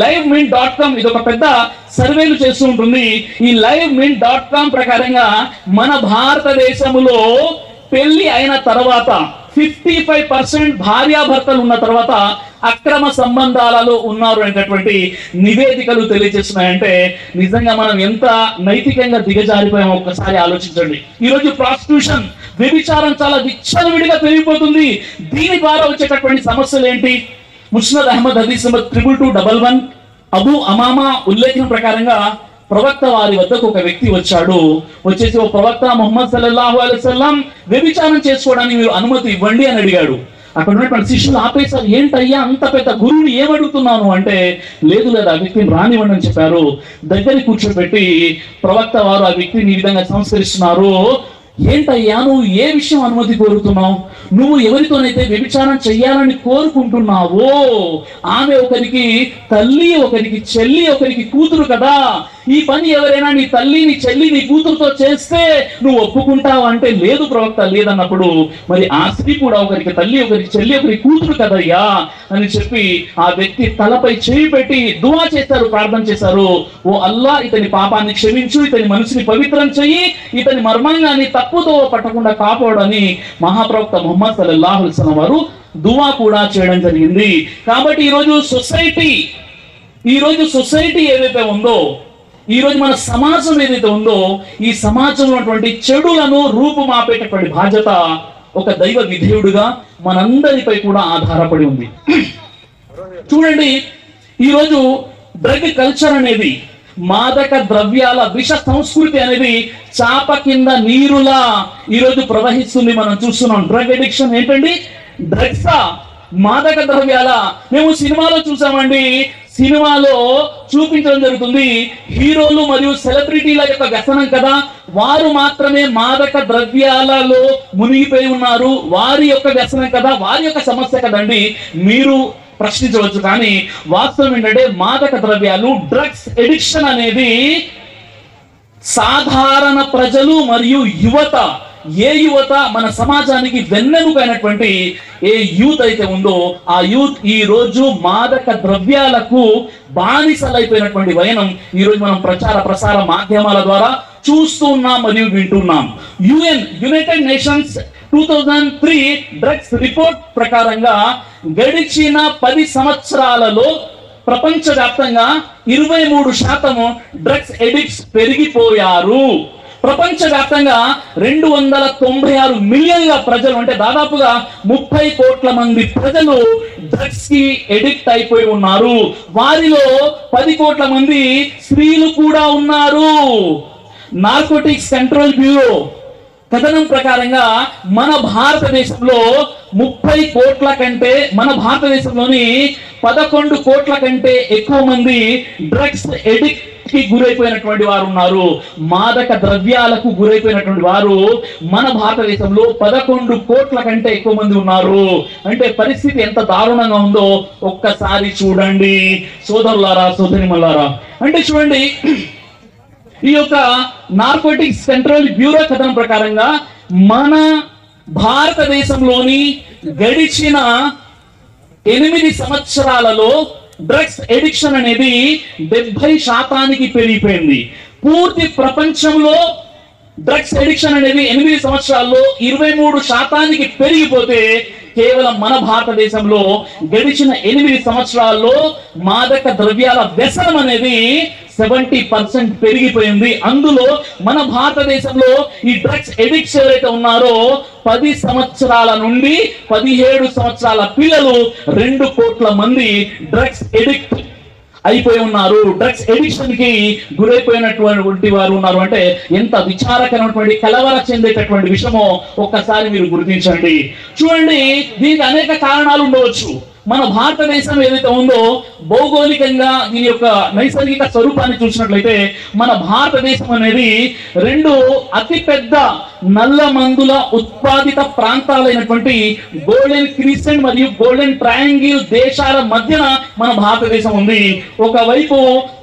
livemint.com ఇది ఒక పెద్ద సర్వేలు చేస్తూ ఉంటుంది. ఈ livemint.com ప్రకారంగా మన భారతదేశంలో పెళ్లి అయిన తర్వాత 55% భార్యాభర్తలు ఉన్న తర్వాత అక్రమ సంబంధాలలో ఉన్నారు అనేటటువంటి నివేదికలు తెలియజేస్తున్నాయంటే నిజంగా మనం ఎంత నైతికంగా దిగజారిపోయామో ఒక్కసారి ఆలోచించండి. ఈరోజు ప్రాస్టిట్యూషన్, వ్యభిచారం చాలా విచ్చలవిడిగా పెరిగిపోతుంది. దీని ద్వారా వచ్చేటటువంటి సమస్యలు ఏంటి? ముస్నద్ అహ్మద్ హదీస్ నంబర్ 2221 అబూ అమామా ఉల్లేఖనం ప్రకారంగా ప్రవక్త వారి వద్దకు ఒక వ్యక్తి వచ్చాడు. వచ్చేసి ఓ ప్రవక్త ముహమ్మద్ సల్లల్లాహు అలైహి వసల్లం వ్యభిచారం చేసుకోవడానికి మీరు అనుమతి ఇవ్వండి అని అడిగాడు. అక్కడ ఉన్నటువంటి శిష్యులు ఆపేశారు. ఏంటయ్యా అంత పెద్ద గురువుని ఏమడుగుతున్నాను అంటే, లేదు ఆ వ్యక్తిని రానివ్వండి అని చెప్పారు. దగ్గరికి కూర్చోబెట్టి ప్రవక్త వారు ఆ వ్యక్తిని ఈ విధంగా సంస్కరిస్తున్నారు. ఏంటయ్యా నువ్వు ఏ విషయం అనుమతి కోరుతున్నావు? నువ్వు ఎవరితోనైతే వ్యభిచారం చెయ్యాలని కోరుకుంటున్నావో ఆమె ఒకరికి తల్లి, ఒకరికి చెల్లి, ఒకరికి కూతురు కదా. ఈ పని ఎవరైనా నీ తల్లి, నీ చెల్లి, నీ కూతురుతో చేస్తే నువ్వు ఒప్పుకుంటావు అంటే, లేదు ప్రవక్త లేదన్నప్పుడు మరి ఆ స్త్రీ కూడా ఒకరికి తల్లి, ఒకరికి చెల్లి, ఒకరికి కూతురు కదయ్యా అని చెప్పి ఆ వ్యక్తి తలపై చేయి పెట్టి దువా చేశారు, ప్రార్థన చేశారు. ఓ అల్లా, ఇతని పాపాన్ని క్షమించు, ఇతని మనసుని పవిత్రం చెయ్యి, ఇతని మర్మంగాన్ని తప్పుతో పట్టకుండా కాపాడని మహాప్రవక్త ముహమ్మద్ సల్లల్లాహు అలైహి వసల్లం వారు దువా కూడా చేయడం జరిగింది. కాబట్టి ఈరోజు సొసైటీ ఏదైతే ఉందో, ఈరోజు మన సమాజం ఏదైతే ఉందో, ఈ సమాజంలో ఉన్నటువంటి చెడులను రూపుమాపేటటువంటి బాధ్యత ఒక దైవ విధేయుడుగా మనందరిపై కూడా ఆధారపడి ఉంది. చూడండి, ఈరోజు డ్రగ్ కల్చర్ అనేది, మాదక ద్రవ్యాల విష సంస్కృతి అనేది చాప కింద నీరులా ఈరోజు ప్రవహిస్తుంది. మనం చూస్తున్నాం. డ్రగ్ అడిక్షన్ ఏంటండి? డ్రగ్సా, మాదక ద్రవ్యాల? మేము సినిమాలో చూసామండి. సినిమాలో చూపించడం జరుగుతుంది, హీరోలు మరియు సెలబ్రిటీల యొక్క వ్యసనం కదా, వారు మాత్రమే మాదక ద్రవ్యాలలో మునిగిపోయి ఉన్నారు, వారి యొక్క వ్యసనం కదా, వారి యొక్క సమస్య కదండి మీరు ప్రశ్నించవచ్చు. కానీ వాస్తవం ఏంటంటే మాదక ద్రవ్యాలు, డ్రగ్స్ ఎడిక్షన్ అనేది సాధారణ ప్రజలు మరియు యువత, ఏ యువత మన సమాజానికి వెన్నెముకైనటువంటి ఏ యూత్ అయితే ఉందో ఆ యూత్ ఈ రోజు మాదక ద్రవ్యాలకు బానిసలైపోయినటువంటి వైనం ఈ రోజు మనం ప్రసార మాధ్యమాల ద్వారా చూస్తున్నాం మరియు వింటున్నాం. యునైటెడ్ నేషన్స్ 2003 డ్రగ్స్ రిపోర్ట్ ప్రకారంగా గడిచిన 10 సంవత్సరాలలో ప్రపంచవ్యాప్తంగా 23% డ్రగ్స్ ఎడిక్ట్స్ పెరిగిపోయారు. ప్రపంచవ్యాప్తంగా 296 మిలియన్ల ప్రజలు, అంటే దాదాపుగా 30 కోట్ల మంది ప్రజలు డ్రగ్స్ కి ఎడిక్ట్ అయిపోయి ఉన్నారు. వారిలో 10 కోట్ల మంది స్త్రీలు కూడా ఉన్నారు. నార్కోటిక్స్ కంట్రోల్ బ్యూరో కథనం ప్రకారంగా మన భారతదేశంలో 30 కోట్ల కంటే, మన భారతదేశంలోని 11 కోట్ల కంటే ఎక్కువ మంది డ్రగ్స్ ఎడిక్ట్ కి గురైపోయినటువంటి వారు ఉన్నారు. మాదక ద్రవ్యాలకు గురైపోయినటువంటి వారు మన భారతదేశంలో 11 కోట్ల కంటే ఎక్కువ మంది ఉన్నారు. అంటే పరిస్థితి ఎంత దారుణంగా ఉందో ఒక్కసారి చూడండి సోదరులారా, సోదరిమల్లారా. అంటే చూడండి, ఈ యొక్క నార్కోటిక్స్ కంట్రోల్ బ్యూరో కథనం ప్రకారంగా మన భారతదేశంలోని గడిచిన 8 సంవత్సరాలలో డ్రగ్స్ ఎడిక్షన్ అనేది 70% పెరిగిపోయింది. పూర్తి ప్రపంచంలో డ్రగ్స్ ఎడిక్షన్ అనేది 8 సంవత్సరాల్లో 23% పెరిగిపోతే, కేవలం మన భారతదేశంలో గడిచిన 8 సంవత్సరాల్లో మాదక ద్రవ్యాల వ్యసనం అనేది 70% పెరిగిపోయింది. అందులో మన భారతదేశంలో ఈ డ్రగ్స్ ఎడిక్ట్స్ ఎవరైతే ఉన్నారో 10 సంవత్సరాల నుండి 17 సంవత్సరాల పిల్లలు 2 కోట్ల మంది డ్రగ్స్ ఎడిక్ట్ అయిపోయి ఉన్నారు. డ్రగ్స్ ఎడిక్షన్ కి గురైపోయినటువంటి వారు ఉన్నారు. అంటే ఎంత విచారకరమైనటువంటి, కలవర చెందేటటువంటి విషయమో ఒక్కసారి మీరు గుర్తించండి. చూడండి, దీనికి అనేక కారణాలు ఉండవచ్చు. మన భారతదేశం ఏదైతే ఉందో భౌగోళికంగా దీని యొక్క నైసర్గిక స్వరూపాన్ని చూసినట్లయితే మన భారతదేశం అనేది 2 అతిపెద్ద నల్ల మందుల ఉత్పాదిత ప్రాంతాలైనటువంటి గోల్డెన్ క్రీసెంట్ మరియు గోల్డెన్ ట్రయాంగిల్ దేశాల మధ్యన మన భారతదేశం ఉంది. ఒకవైపు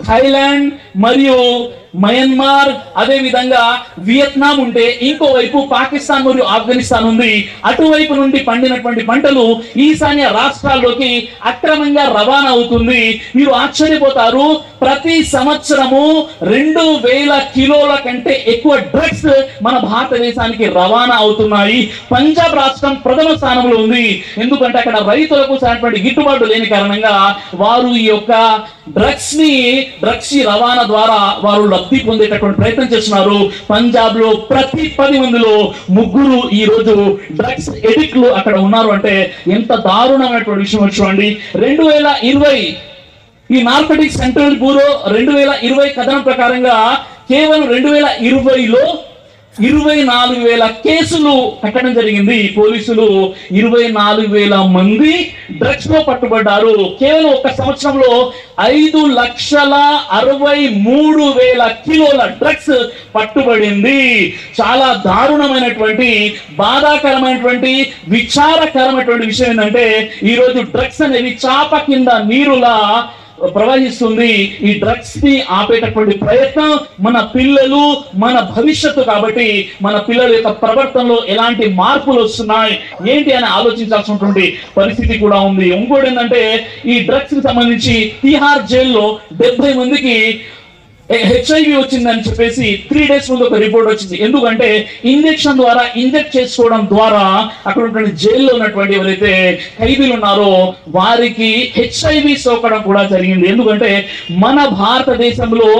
థాయిలాండ్ మరియు మయన్మార్, అదే విధంగా వియత్నాం ఉంటే ఇంకోవైపు పాకిస్తాన్ మరియు ఆఫ్ఘనిస్తాన్ ఉంది. అటువైపు నుండి పండినటువంటి పంటలు ఈశాన్య రాష్ట్రాల్లోకి అక్రమంగా రవాణా అవుతుంది. మీరు ఆశ్చర్యపోతారు, ప్రతి సంవత్సరము 2000 కిలోల కంటే ఎక్కువ డ్రగ్స్ మన భారతదేశానికి రవాణా అవుతున్నాయి. పంజాబ్ రాష్ట్రం ప్రథమ స్థానంలో ఉంది. ఎందుకంటే అక్కడ రైతులకు సరైనటువంటి గిట్టుబాటు లేని కారణంగా వారు ఈ యొక్క డ్రగ్స్ రవాణా ద్వారా వారు లబ్ధి పొందేటటువంటి ప్రయత్నం చేస్తున్నారు. పంజాబ్ లో ప్రతి 10 మందిలో 3 ఈ రోజు డ్రగ్స్ ఎడిక్ట్లు అక్కడ ఉన్నారు. అంటే ఎంత దారుణమైనటువంటి విషయం చూడండి. 2020 ఈ నార్కోటిక్స్ సెంట్రల్ బ్యూరో 2020 కథనం ప్రకారంగా కేవలం 2020లో 24,000 కేసులు కట్టడం జరిగింది. పోలీసులు 24,000 మంది డ్రగ్స్ లో పట్టుబడ్డారు. కేవలం ఒక సంవత్సరంలో 5,63,000 కిలోల డ్రగ్స్ పట్టుబడింది. చాలా దారుణమైనటువంటి, బాధాకరమైనటువంటి, విచారకరమైనటువంటి విషయం ఏంటంటే ఈరోజు డ్రగ్స్ అనేది చాప కింద నీరులా ప్రవహిస్తుంది. ఈ డ్రగ్స్ ని ఆపేటటువంటి ప్రయత్నం మన పిల్లలు, మన భవిష్యత్తు. కాబట్టి మన పిల్లల యొక్క ప్రవర్తనలో ఎలాంటి మార్పులు వస్తున్నాయి ఏంటి అని ఆలోచించాల్సినటువంటి పరిస్థితి కూడా ఉంది. ఇంకోటి ఏంటంటే ఈ డ్రగ్స్ కి సంబంధించి తిహార్ జైల్లో 70 మందికి HIV వచ్చిందని చెప్పేసి 3 days ముందు ఒక రిపోర్ట్ వచ్చింది. ఎందుకంటే ఇంజెక్షన్ ద్వారా ఇంజెక్ట్ చేసుకోవడం ద్వారా అక్కడ ఉన్నటువంటి జైల్లో ఉన్నటువంటి ఎవరైతే ఖైదీలు ఉన్నారో వారికి HIV సోకడం కూడా జరిగింది. ఎందుకంటే మన భారతదేశంలో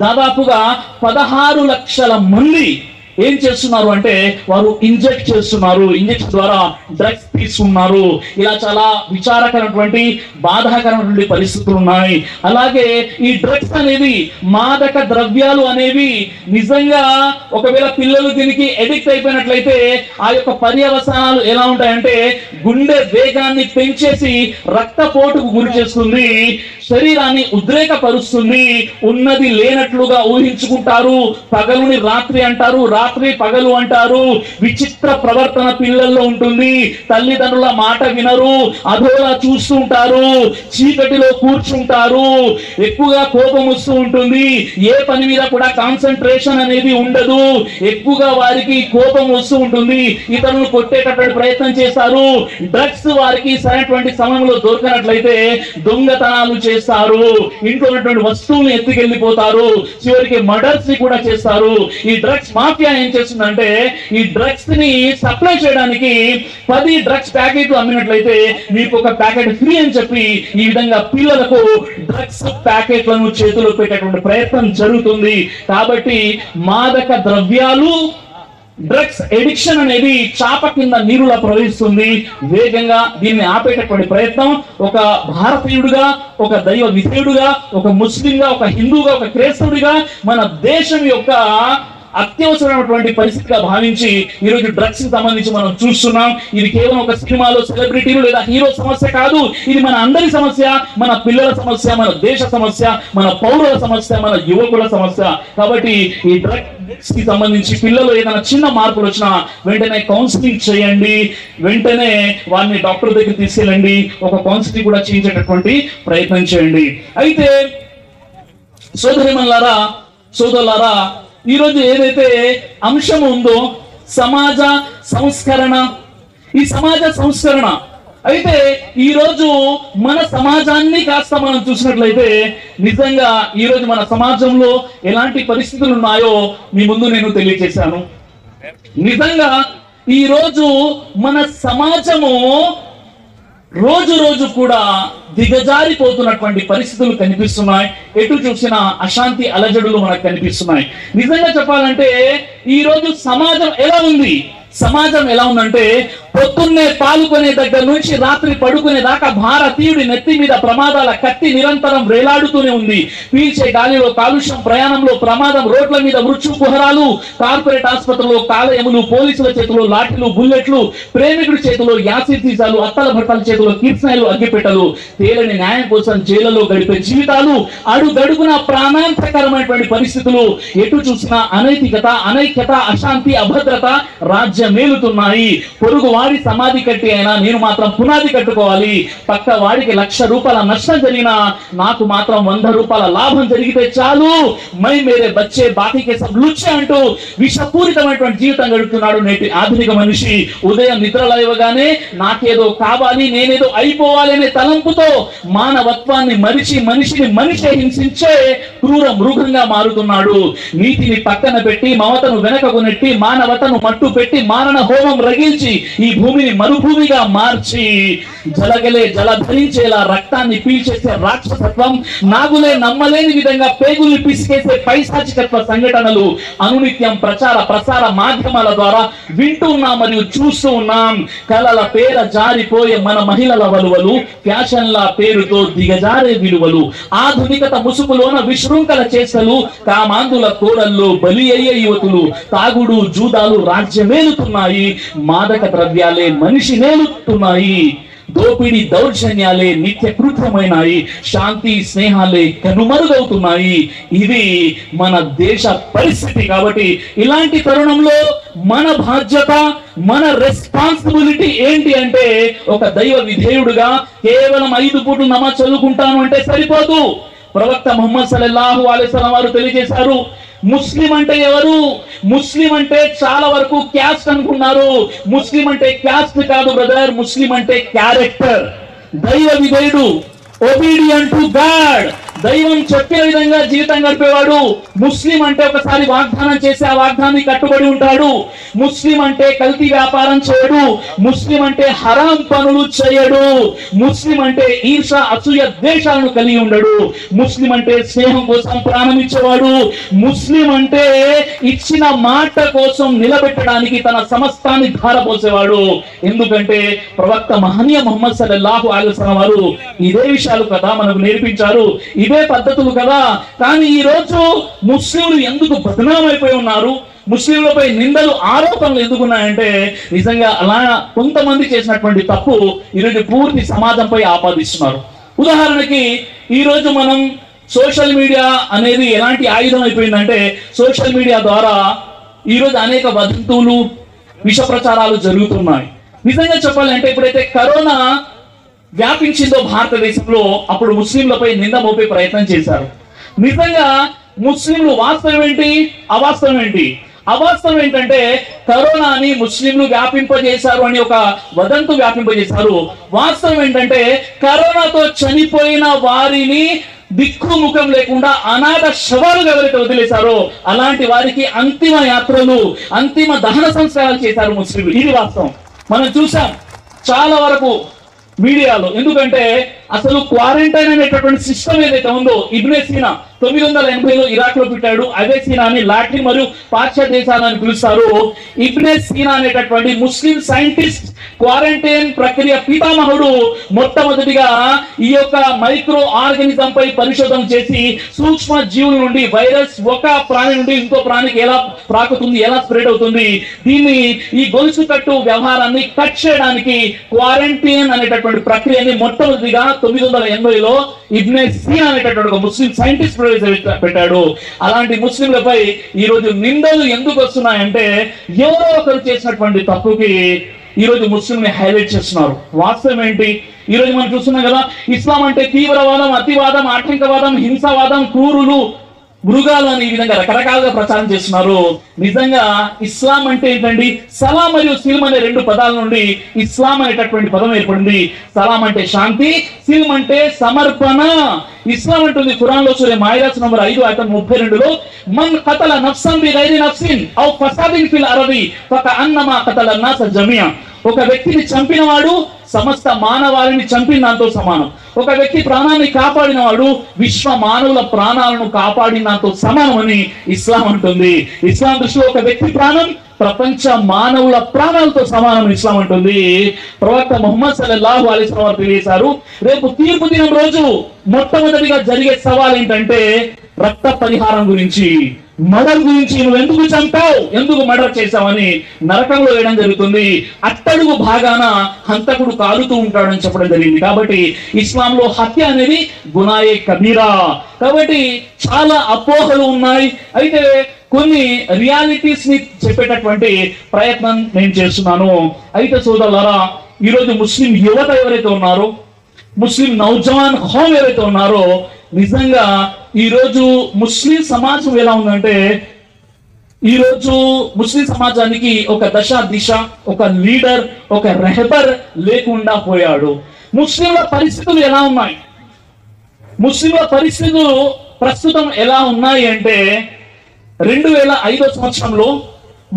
దాదాపుగా 16 లక్షల మంది ఏం చేస్తున్నారు అంటే వారు ఇంజెక్ట్ చేస్తున్నారు, ఇంజెక్షన్ ద్వారా డ్రగ్స్ తీసుకున్నారు. ఇలా చాలా విచారకరమైనటువంటి, బాధాకరమైనటువంటి పరిస్థితులు ఉన్నాయి. అలాగే ఈ డ్రగ్స్ అనేవి, మాదక ద్రవ్యాలు అనేవి నిజంగా ఒకవేళ పిల్లలు దీనికి ఎడిక్ట్ అయిపోయినట్లయితే ఆ యొక్క పర్యవసానాలు ఎలా ఉంటాయంటే గుండె వేగాన్ని పెంచేసి రక్తపోటుకు గురి చేస్తుంది, శరీరాన్ని ఉద్రేకపరుస్తుంది, ఉన్నది లేనట్లుగా ఊహించుకుంటారు, పగలుని రాత్రి అంటారు, రాత్రి పగలు అంటారు, విచిత్ర ప్రవర్తన పిల్లల్లో ఉంటుంది, తల్లిదండ్రుల మాట వినరు, అధోలా చూస్తూ ఉంటారు, చీకటిలో కూర్చుంటారు, ఎక్కువగా కోపం వస్తూ ఉంటుంది, ఏ పని మీద కూడా కాన్సన్ట్రేషన్ అనేది ఉండదు, ఎక్కువగా వారికి కోపం వస్తూ ఉంటుంది, ఇతరులను కొట్టేటటువంటి ప్రయత్నం చేస్తారు. డ్రగ్స్ వారికి సరైనటువంటి సమయంలో దొరకనట్లయితే దొంగతనాలు చేస్తారు, ఇంట్లో ఉన్నటువంటి వస్తువులను ఎత్తుకెళ్ళిపోతారు, చివరికి మర్డర్స్ ని కూడా చేస్తారు. ఈ డ్రగ్స్ మాఫియా ఏం చేస్తుందంటే ఈ డ్రగ్స్ ని సప్లై చేయడానికి 10 డ్రగ్స్ ప్యాకెట్లు అమ్మినట్లయితే మీకు ఒక ప్యాకెట్ ఫ్రీ అని చెప్పి ఈ విధంగా పిల్లలకు డ్రగ్స్ ప్యాకెట్లను చేతిలో పెట్టేటువంటి ప్రయత్నం జరుగుతుంది. కాబట్టి మాదక ద్రవ్యాలు, డ్రగ్స్ ఎడిక్షన్ అనేది చాప కింద నీరులా ప్రవహిస్తుంది. వేగంగా దీన్ని ఆపేటటువంటి ప్రయత్నం ఒక భారతీయుడిగా, ఒక దైవ విధేయుడుగా, ఒక ముస్లింగా, ఒక హిందూగా, ఒక క్రైస్తవుడిగా మన దేశం యొక్క అత్యవసరమైనటువంటి పరిస్థితిగా భావించి ఈరోజు డ్రగ్స్ కి సంబంధించి మనం చూస్తున్నాం. ఇది కేవలం ఒక సినిమాలో సెలబ్రిటీలు లేదా హీరో సమస్య కాదు, ఇది మన అందరి సమస్య, మన పిల్లల సమస్య, మన దేశ సమస్య, మన పౌరుల సమస్య, మన యువకుల సమస్య. కాబట్టి ఈ డ్రగ్స్ కి సంబంధించి పిల్లలు ఏదైనా చిన్న మార్పులు వచ్చినా వెంటనే కౌన్సిలింగ్ చేయండి, వెంటనే వారిని డాక్టర్ దగ్గర తీసుకెళ్ళండి, ఒక కౌన్సిలింగ్ కూడా చేయించేటటువంటి ప్రయత్నం చేయండి. అయితే సోదరులారా, ఈరోజు ఏదైతే అంశం ఉందో సమాజ సంస్కరణ, ఈ సమాజ సంస్కరణ అయితే ఈరోజు మన సమాజాన్ని కాస్త మనం చూసినట్లయితే నిజంగా ఈరోజు మన సమాజంలో ఎలాంటి పరిస్థితులు ఉన్నాయో మీ ముందు నేను తెలియజేశాను. నిజంగా ఈరోజు మన సమాజము రోజు రోజు కూడా దిగజారిపోతున్నటువంటి పరిస్థితులు కనిపిస్తున్నాయి. ఎటు చూసినా అశాంతి అలజడులు మనకు కనిపిస్తున్నాయి. నిజంగా చెప్పాలంటే ఈ రోజు సమాజం ఎలా ఉందంటే పొద్దున్నే పాలుకునే దగ్గర నుంచి రాత్రి పడుకునే దాకా భారతీయుడి నెత్తి మీద ప్రమాదాల కత్తి నిరంతరం వేలాడుతూనే ఉంది. పీల్చే గాలిలో కాలుష్యం, ప్రయాణంలో ప్రమాదం, రోడ్ల మీద మృత్యు కుహరాలు, కార్పొరేట్ ఆసుపత్రుల్లో కాలయములు, పోలీసుల చేతిలో లాఠీలు, బుల్లెట్లు, ప్రేమికుడి చేతిలో యాసిడ్ సీసాలు, అత్తల భర్తల చేతిలో కిర్సనాయిలు, అగ్గిపెట్టలు, తేలని న్యాయం కోసం జైళ్లలో గడిపే జీవితాలు, అడుగడుగున ప్రాణాంతకరమైనటువంటి పరిస్థితులు, ఎటు చూసినా అనైతికత, అనైక్యత, అశాంతి, అభద్రత రాజ్యమేలుతున్నాయి. పొరుగు వాడి సమాధి కట్టి అయినా నేను మాత్రం పునాది కట్టుకోవాలి. పక్క వాడికి ₹1,00,000 నష్టం జరిగినా నాకు మాత్రం ₹100 లాభం జరిగితే చాలు. మై మేరే బచ్చే బాకీకే సబ్ లుచ్చే అంటూ విషపూరితమైనటువంటి జీవితం గడుపుతున్నాడు నేటి ఆధునిక మనిషి. ఉదయం నిద్రలేవగానే నాకేదో కావాలి, నేనేదో అయిపోవాలి అనే తలంపుతో మానవత్వాన్ని మరిచి మనిషిని మనిషే హింసించే క్రూర మృగంగా మారుతున్నాడు. నీతిని పక్కన పెట్టి మమతను వెనకకు నెట్టి మానవతను మట్టు పెట్టి మారణ హోమం రగిల్చి ఈ భూమిని మరుభూమిగా మార్చి జలగలే జల ధరించేలా రక్తాన్ని పీల్చేసే రాక్షసత్వం, నాగులే నమ్మలేని విధంగా పేగుల్ని పిసికేసే పైశాచికత్వ సంఘటనలు అనునిత్యం ప్రసార మాధ్యమాల ద్వారా వింటూ ఉన్నాం మరియు చూస్తూ ఉన్నాం. కలల పేర జారిపోయే మన మహిళల వలువలు, ఫ్యాషన్ల పేరుతో దిగజారే విలువలు, ఆధునికత ముసుగులోన విశృంఖల చేష్టలు, కామాంధుల కోరల్లో బలి అయ్యే యువతులు, తాగుడు జూదాలు రాజ్యమేలుతున్నాయి, మాదక ద్రవ్యాలే మనిషి నేలుతున్నాయి, దోపిడి దౌర్జన్యాలే నిత్య కృత్యమైనాయి, శాంతి స్నేహాలే కనుమరుగవుతున్నాయి. ఇది మన దేశ పరిస్థితి. కాబట్టి ఇలాంటి తరుణంలో మన బాధ్యత, మన రెస్పాన్సిబిలిటీ ఏంటి అంటే, ఒక దైవ విధేయుడుగా కేవలం 5 పూటలు నమాజ్ చదువుకుంటాను అంటే సరిపోదు. ప్రవక్త ముహమ్మద్ సల్లల్లాహు అలైహి వసల్లం వారు తెలియజేశారు, ముస్లిం అంటే ఎవరు? ముస్లిం అంటే చాలా వరకు క్యాస్ట్ అనుకున్నారు. ముస్లిం అంటే క్యాస్ట్ కాదు బ్రదర్, ముస్లిం అంటే క్యారెక్టర్. దైవ విధేయుడు, ఒబీడియంట్ టు గాడ్, దైవం చెప్పిన విధంగా జీవితం గడిపేవాడు. ముస్లిం అంటే ఒకసారి వాగ్దానం చేసి ఆ వాగ్దానాన్ని కట్టుబడి ఉంటాడు. ముస్లిం అంటే కల్తీ వ్యాపారం చేయడు. ముస్లిం అంటే హరాం పనులు చేయడు. ముస్లిం అంటే ఈర్ష అసూయ ద్వేషాలను కలిగి ఉండడు. ముస్లిం అంటే స్నేహం కోసం ప్రాణం ఇచ్చేవాడు. ముస్లిం అంటే ఇచ్చిన మాట కోసం నిలబెట్టడానికి తన సమస్తాన్ని ధారపోసేవాడు. ఎందుకంటే ప్రవక్త మహనీయ ముహమ్మద్ సల్లల్లాహు అలైహి వసల్లం వారు ఇదే విషయాలు కదా మనకు నేర్పించారు, ఇవే పద్ధతులు కదా. కానీ ఈ రోజు ముస్లింలు ఎందుకు బదనామైపోయి ఉన్నారు, ముస్లింలపై నిందలు ఆరోపణలు ఎందుకున్నాయంటే, నిజంగా అలా కొంతమంది చేసినటువంటి తప్పు ఈరోజు పూర్తి సమాజంపై ఆపాదిస్తున్నారు. ఉదాహరణకి ఈరోజు మనం సోషల్ మీడియా అనేది ఎలాంటి ఆయుధం అయిపోయిందంటే, సోషల్ మీడియా ద్వారా ఈరోజు అనేక వదంతులు, విష ప్రచారాలు జరుగుతున్నాయి. నిజంగా చెప్పాలంటే ఎప్పుడైతే కరోనా వ్యాపించిందో భారతదేశంలో, అప్పుడు ముస్లింలపై నింద మోపే ప్రయత్నం చేశారు. నిజంగా ముస్లింలు వాస్తవం ఏంటి, అవాస్తవం ఏంటి? అవాస్తవం ఏంటంటే కరోనాని ముస్లింలు వ్యాపింపజేశారు అని ఒక వదంతు వ్యాపింపజేశారు. వాస్తవం ఏంటంటే కరోనాతో చనిపోయిన వారిని దిక్కుముఖం లేకుండా అనాథ శవాలుగా ఎవరైతే వదిలేశారో అలాంటి వారికి అంతిమ యాత్రలు, అంతిమ దహన సంస్కారాలు చేశారు ముస్లింలు. ఇది వాస్తవం. మనం చూసాం చాలా వరకు మీడియాలో. ఎందుకంటే అసలు క్వారంటైన్ అనేటటువంటి సిస్టమ్ ఏదైతే ఉందో, ఇబ్నే సీనా 980లో ఇరాక్ లో పెట్టాడు. అదే సీనాని లాటిన్ మరియు పాశ్చాత్య దేశాలని పిలుస్తారు. ఇబ్నే సీనా అనేటటువంటి ముస్లిం సైంటిస్ట్, క్వారంటైన్ ప్రక్రియ పితామహుడు, మొట్టమొదటిగా ఈ యొక్క మైక్రో ఆర్గానిజం పై పరిశోధన చేసి సూక్ష్మ జీవుల నుండి వైరస్ ఒక ప్రాణి నుండి ఇంకో ప్రాణికి ఎలా ప్రాకుతుంది, ఎలా స్ప్రెడ్ అవుతుంది, దీన్ని ఈ గొలుసు కట్టు వ్యవహారాన్ని కట్ చేయడానికి క్వారంటైన్ అనేటటువంటి ప్రక్రియని మొట్టమొదటిగా 980లో ఇబ్నే సీనా అనేటటువంటి ఒక ముస్లిం సైంటిస్ట్ పెట్టాడు. అలాంటి ముస్లింలపై ఈ రోజు నిందలు ఎందుకు వస్తున్నాయంటే, ఎవరో ఒకరు చేసినటువంటి తప్పుకి ఈ రోజు ముస్లింని హైలైట్ చేస్తున్నారు. వాస్తవం ఏంటి? ఈ రోజు మనం చూస్తున్నాం కదా, ఇస్లాం అంటే తీవ్రవాదం, అతివాదం, ఆటంకవాదం, హింసావాదం, క్రూరులు, మృగాలు అని ఈ విధంగా రకరకాలుగా ప్రచారం చేస్తున్నారు. నిజంగా ఇస్లాం అంటే ఏంటండి? సలాం మరియు సిల్మ్ అనే 2 పదాల నుండి ఇస్లాం అనేటటువంటి పదం ఏర్పడింది. సలాం అంటే శాంతి, సిల్మ్ అంటే సమర్పణ. ఇస్లాం అంటుంది ఖురాన్ లో సూరా మాయిదా నంబర్ 5 ఆయత 32లో, మన్ ఖతల నఫ్సన్ బిగైరి నఫ్సిన్ ఔ ఫసాదిన్ ఫిల్ అరది ఫకఅన్నమా ఖతల అన్నాస జమియా. ఒక వ్యక్తిని చంపినవాడు సమస్త మానవాళిని చంపిన దాంతో సమానం. ఒక వ్యక్తి ప్రాణాన్ని కాపాడిన వాడు విశ్వ మానవుల ప్రాణాలను కాపాడిన దాంతో సమానం అని ఇస్లాం అంటుంది. ఇస్లాం దృష్టిలో ఒక వ్యక్తి ప్రాణం ప్రపంచ మానవుల ప్రాణాలతో సమానం ఇస్లాం అంటుంది. ప్రవక్త ముహమ్మద్ సల్లల్లాహు అలైహి వసల్లం వారు తెలియజేశారు, రేపు తీర్పు దినం రోజు మొట్టమొదటిగా జరిగే సవాల్ ఏంటంటే రక్త పరిహారం గురించి, మర్డర్ గురించి. నువ్వు ఎందుకు చంపావు, ఎందుకు మర్డర్ చేశావని నరకంలో వేయడం జరుగుతుంది. అట్టడుగు భాగాన హంతకుడు కాలుతూ ఉంటాడని చెప్పడం జరిగింది. కాబట్టి ఇస్లాంలో హత్య అనేది గునాయే కబీరా. కాబట్టి చాలా అపోహలు ఉన్నాయి. అయితే కొన్ని రియాలిటీస్ ని చెప్పేటటువంటి ప్రయత్నం నేను చేస్తున్నాను. అయితే సోదరులారా, ఈరోజు ముస్లిం యువత ఎవరైతే ఉన్నారో, ముస్లిం నౌజవాన్ హోమ్ ఎవరైతే ఉన్నారో, నిజంగా ఈరోజు ముస్లిం సమాజం ఎలా ఉందంటే, ఈరోజు ముస్లిం సమాజానికి ఒక దశ దిశ, ఒక లీడర్, ఒక రెహబర్ లేకుండా పోయాడు. ముస్లింల పరిస్థితులు ఎలా ఉన్నాయి? ముస్లింల పరిస్థితులు ప్రస్తుతం ఎలా ఉన్నాయి అంటే, 2005 సంవత్సరంలో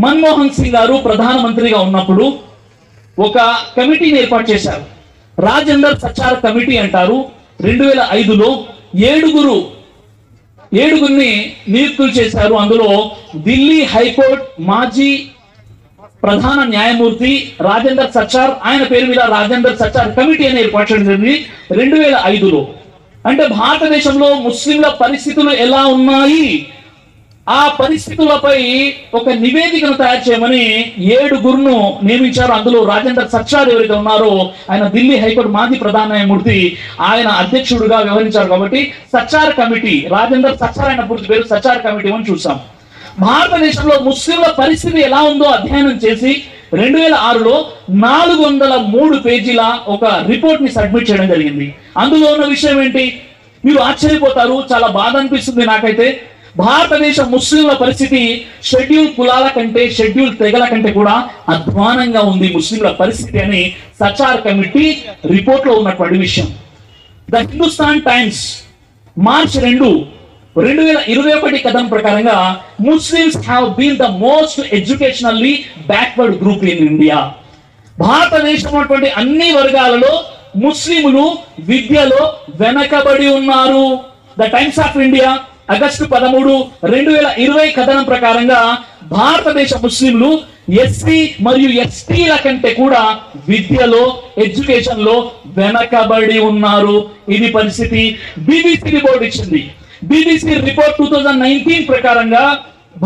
మన్మోహన్ సింగ్ గారు ప్రధానమంత్రిగా ఉన్నప్పుడు ఒక కమిటీని ఏర్పాటు చేశారు. రాజేందర్ సచార్ కమిటీ అంటారు. 2005లో ఏడుగురిని నియుక్తులు చేశారు. అందులో ఢిల్లీ హైకోర్టు మాజీ ప్రధాన న్యాయమూర్తి రాజేందర్ సచార్, ఆయన పేరు మీద రాజేందర్ సచార్ కమిటీ అని ఏర్పాటు చేయడం జరిగింది 2005లో. అంటే భారతదేశంలో ముస్లింల పరిస్థితులు ఎలా ఉన్నాయి, ఆ పరిస్థితులపై ఒక నివేదికను తయారు చేయమని 7 నియమించారు. అందులో రాజేందర్ సచార్ ఎవరైతే ఉన్నారో, ఆయన ఢిల్లీ హైకోర్టు మాజీ ప్రధాన న్యాయమూర్తి, ఆయన అధ్యక్షుడుగా వ్యవహరించారు. కాబట్టి సచార్ కమిటీ, రాజేందర్ సచార్ ఆయన పూర్తి పేరు సచార్ కమిటీ అని చూసాం. భారతదేశంలో ముస్లింల పరిస్థితి ఎలా ఉందో అధ్యయనం చేసి 2006లో 403 పేజీల ఒక రిపోర్ట్ ని సబ్మిట్ చేయడం జరిగింది. అందులో ఉన్న విషయం ఏంటి? మీరు ఆశ్చర్యపోతారు, చాలా బాధ అనిపిస్తుంది నాకైతే. భారతదేశ ముస్లింల పరిస్థితి షెడ్యూల్ కులాల కంటే, షెడ్యూల్ తెగల కంటే కూడా అధ్వానంగా ఉంది ముస్లింల పరిస్థితి అని సచార్ కమిటీ రిపోర్ట్ లో ఉన్నటువంటి విషయం. ద హిందుస్థాన్ టైమ్స్ మార్చ్ 2, 2021 కథనం ప్రకారంగా Muslims have been the most educationally backward group in India. భారతదేశం ఉన్నటువంటి అన్ని వర్గాలలో ముస్లింలు విద్యలో వెనకబడి ఉన్నారు. The Times of India August 13, 2020 కథనం ప్రకారంగా భారతదేశ ముస్లింలు ఎస్సీ మరియు ఎస్టీల కంటే కూడా విద్యలో, ఎడ్యుకేషన్ లో వెనకబడి ఉన్నారు. ఇది పరిస్థితి. బీబీసీ రిపోర్ట్ ఇచ్చింది. బీబీసీ రిపోర్ట్ 2019 ప్రకారంగా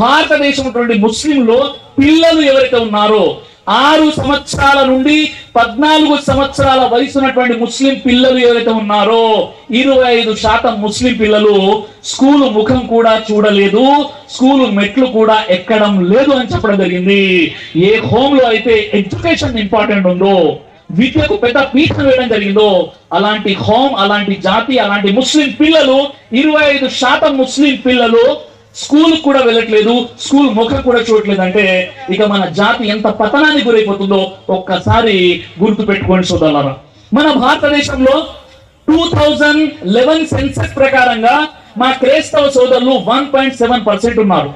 భారతదేశం ముస్లింలు పిల్లలు ఎవరైతే ఉన్నారో, 6 సంవత్సరాల నుండి 14 సంవత్సరాల వయసు ఉన్నటువంటి ముస్లిం పిల్లలు ఎవరైతే ఉన్నారో, 25% ముస్లిం పిల్లలు స్కూలు ముఖం కూడా చూడలేదు, స్కూలు మెట్లు కూడా ఎక్కడం లేదు అని చెప్పడం జరిగింది. ఏ హోమ్ లో అయితే ఎడ్యుకేషన్ ఇంపార్టెంట్ ఉందో, విద్యకు పెద్ద పీఠం వేయడం జరిగిందో, అలాంటి హోమ్, అలాంటి జాతి, అలాంటి ముస్లిం పిల్లలు 25% ముస్లిం పిల్లలు స్కూల్ కూడా వెళ్ళట్లేదు, స్కూల్ ముఖం కూడా చూడట్లేదు అంటే ఇక మన జాతి ఎంత పతనానికి గురైపోతుందో ఒక్కసారి గుర్తు పెట్టుకోండి సోదరులారా. మన భారతదేశంలో 2011 సెన్సస్ ప్రకారంగా మా క్రైస్తవ సోదరులు 1.7% ఉన్నారు.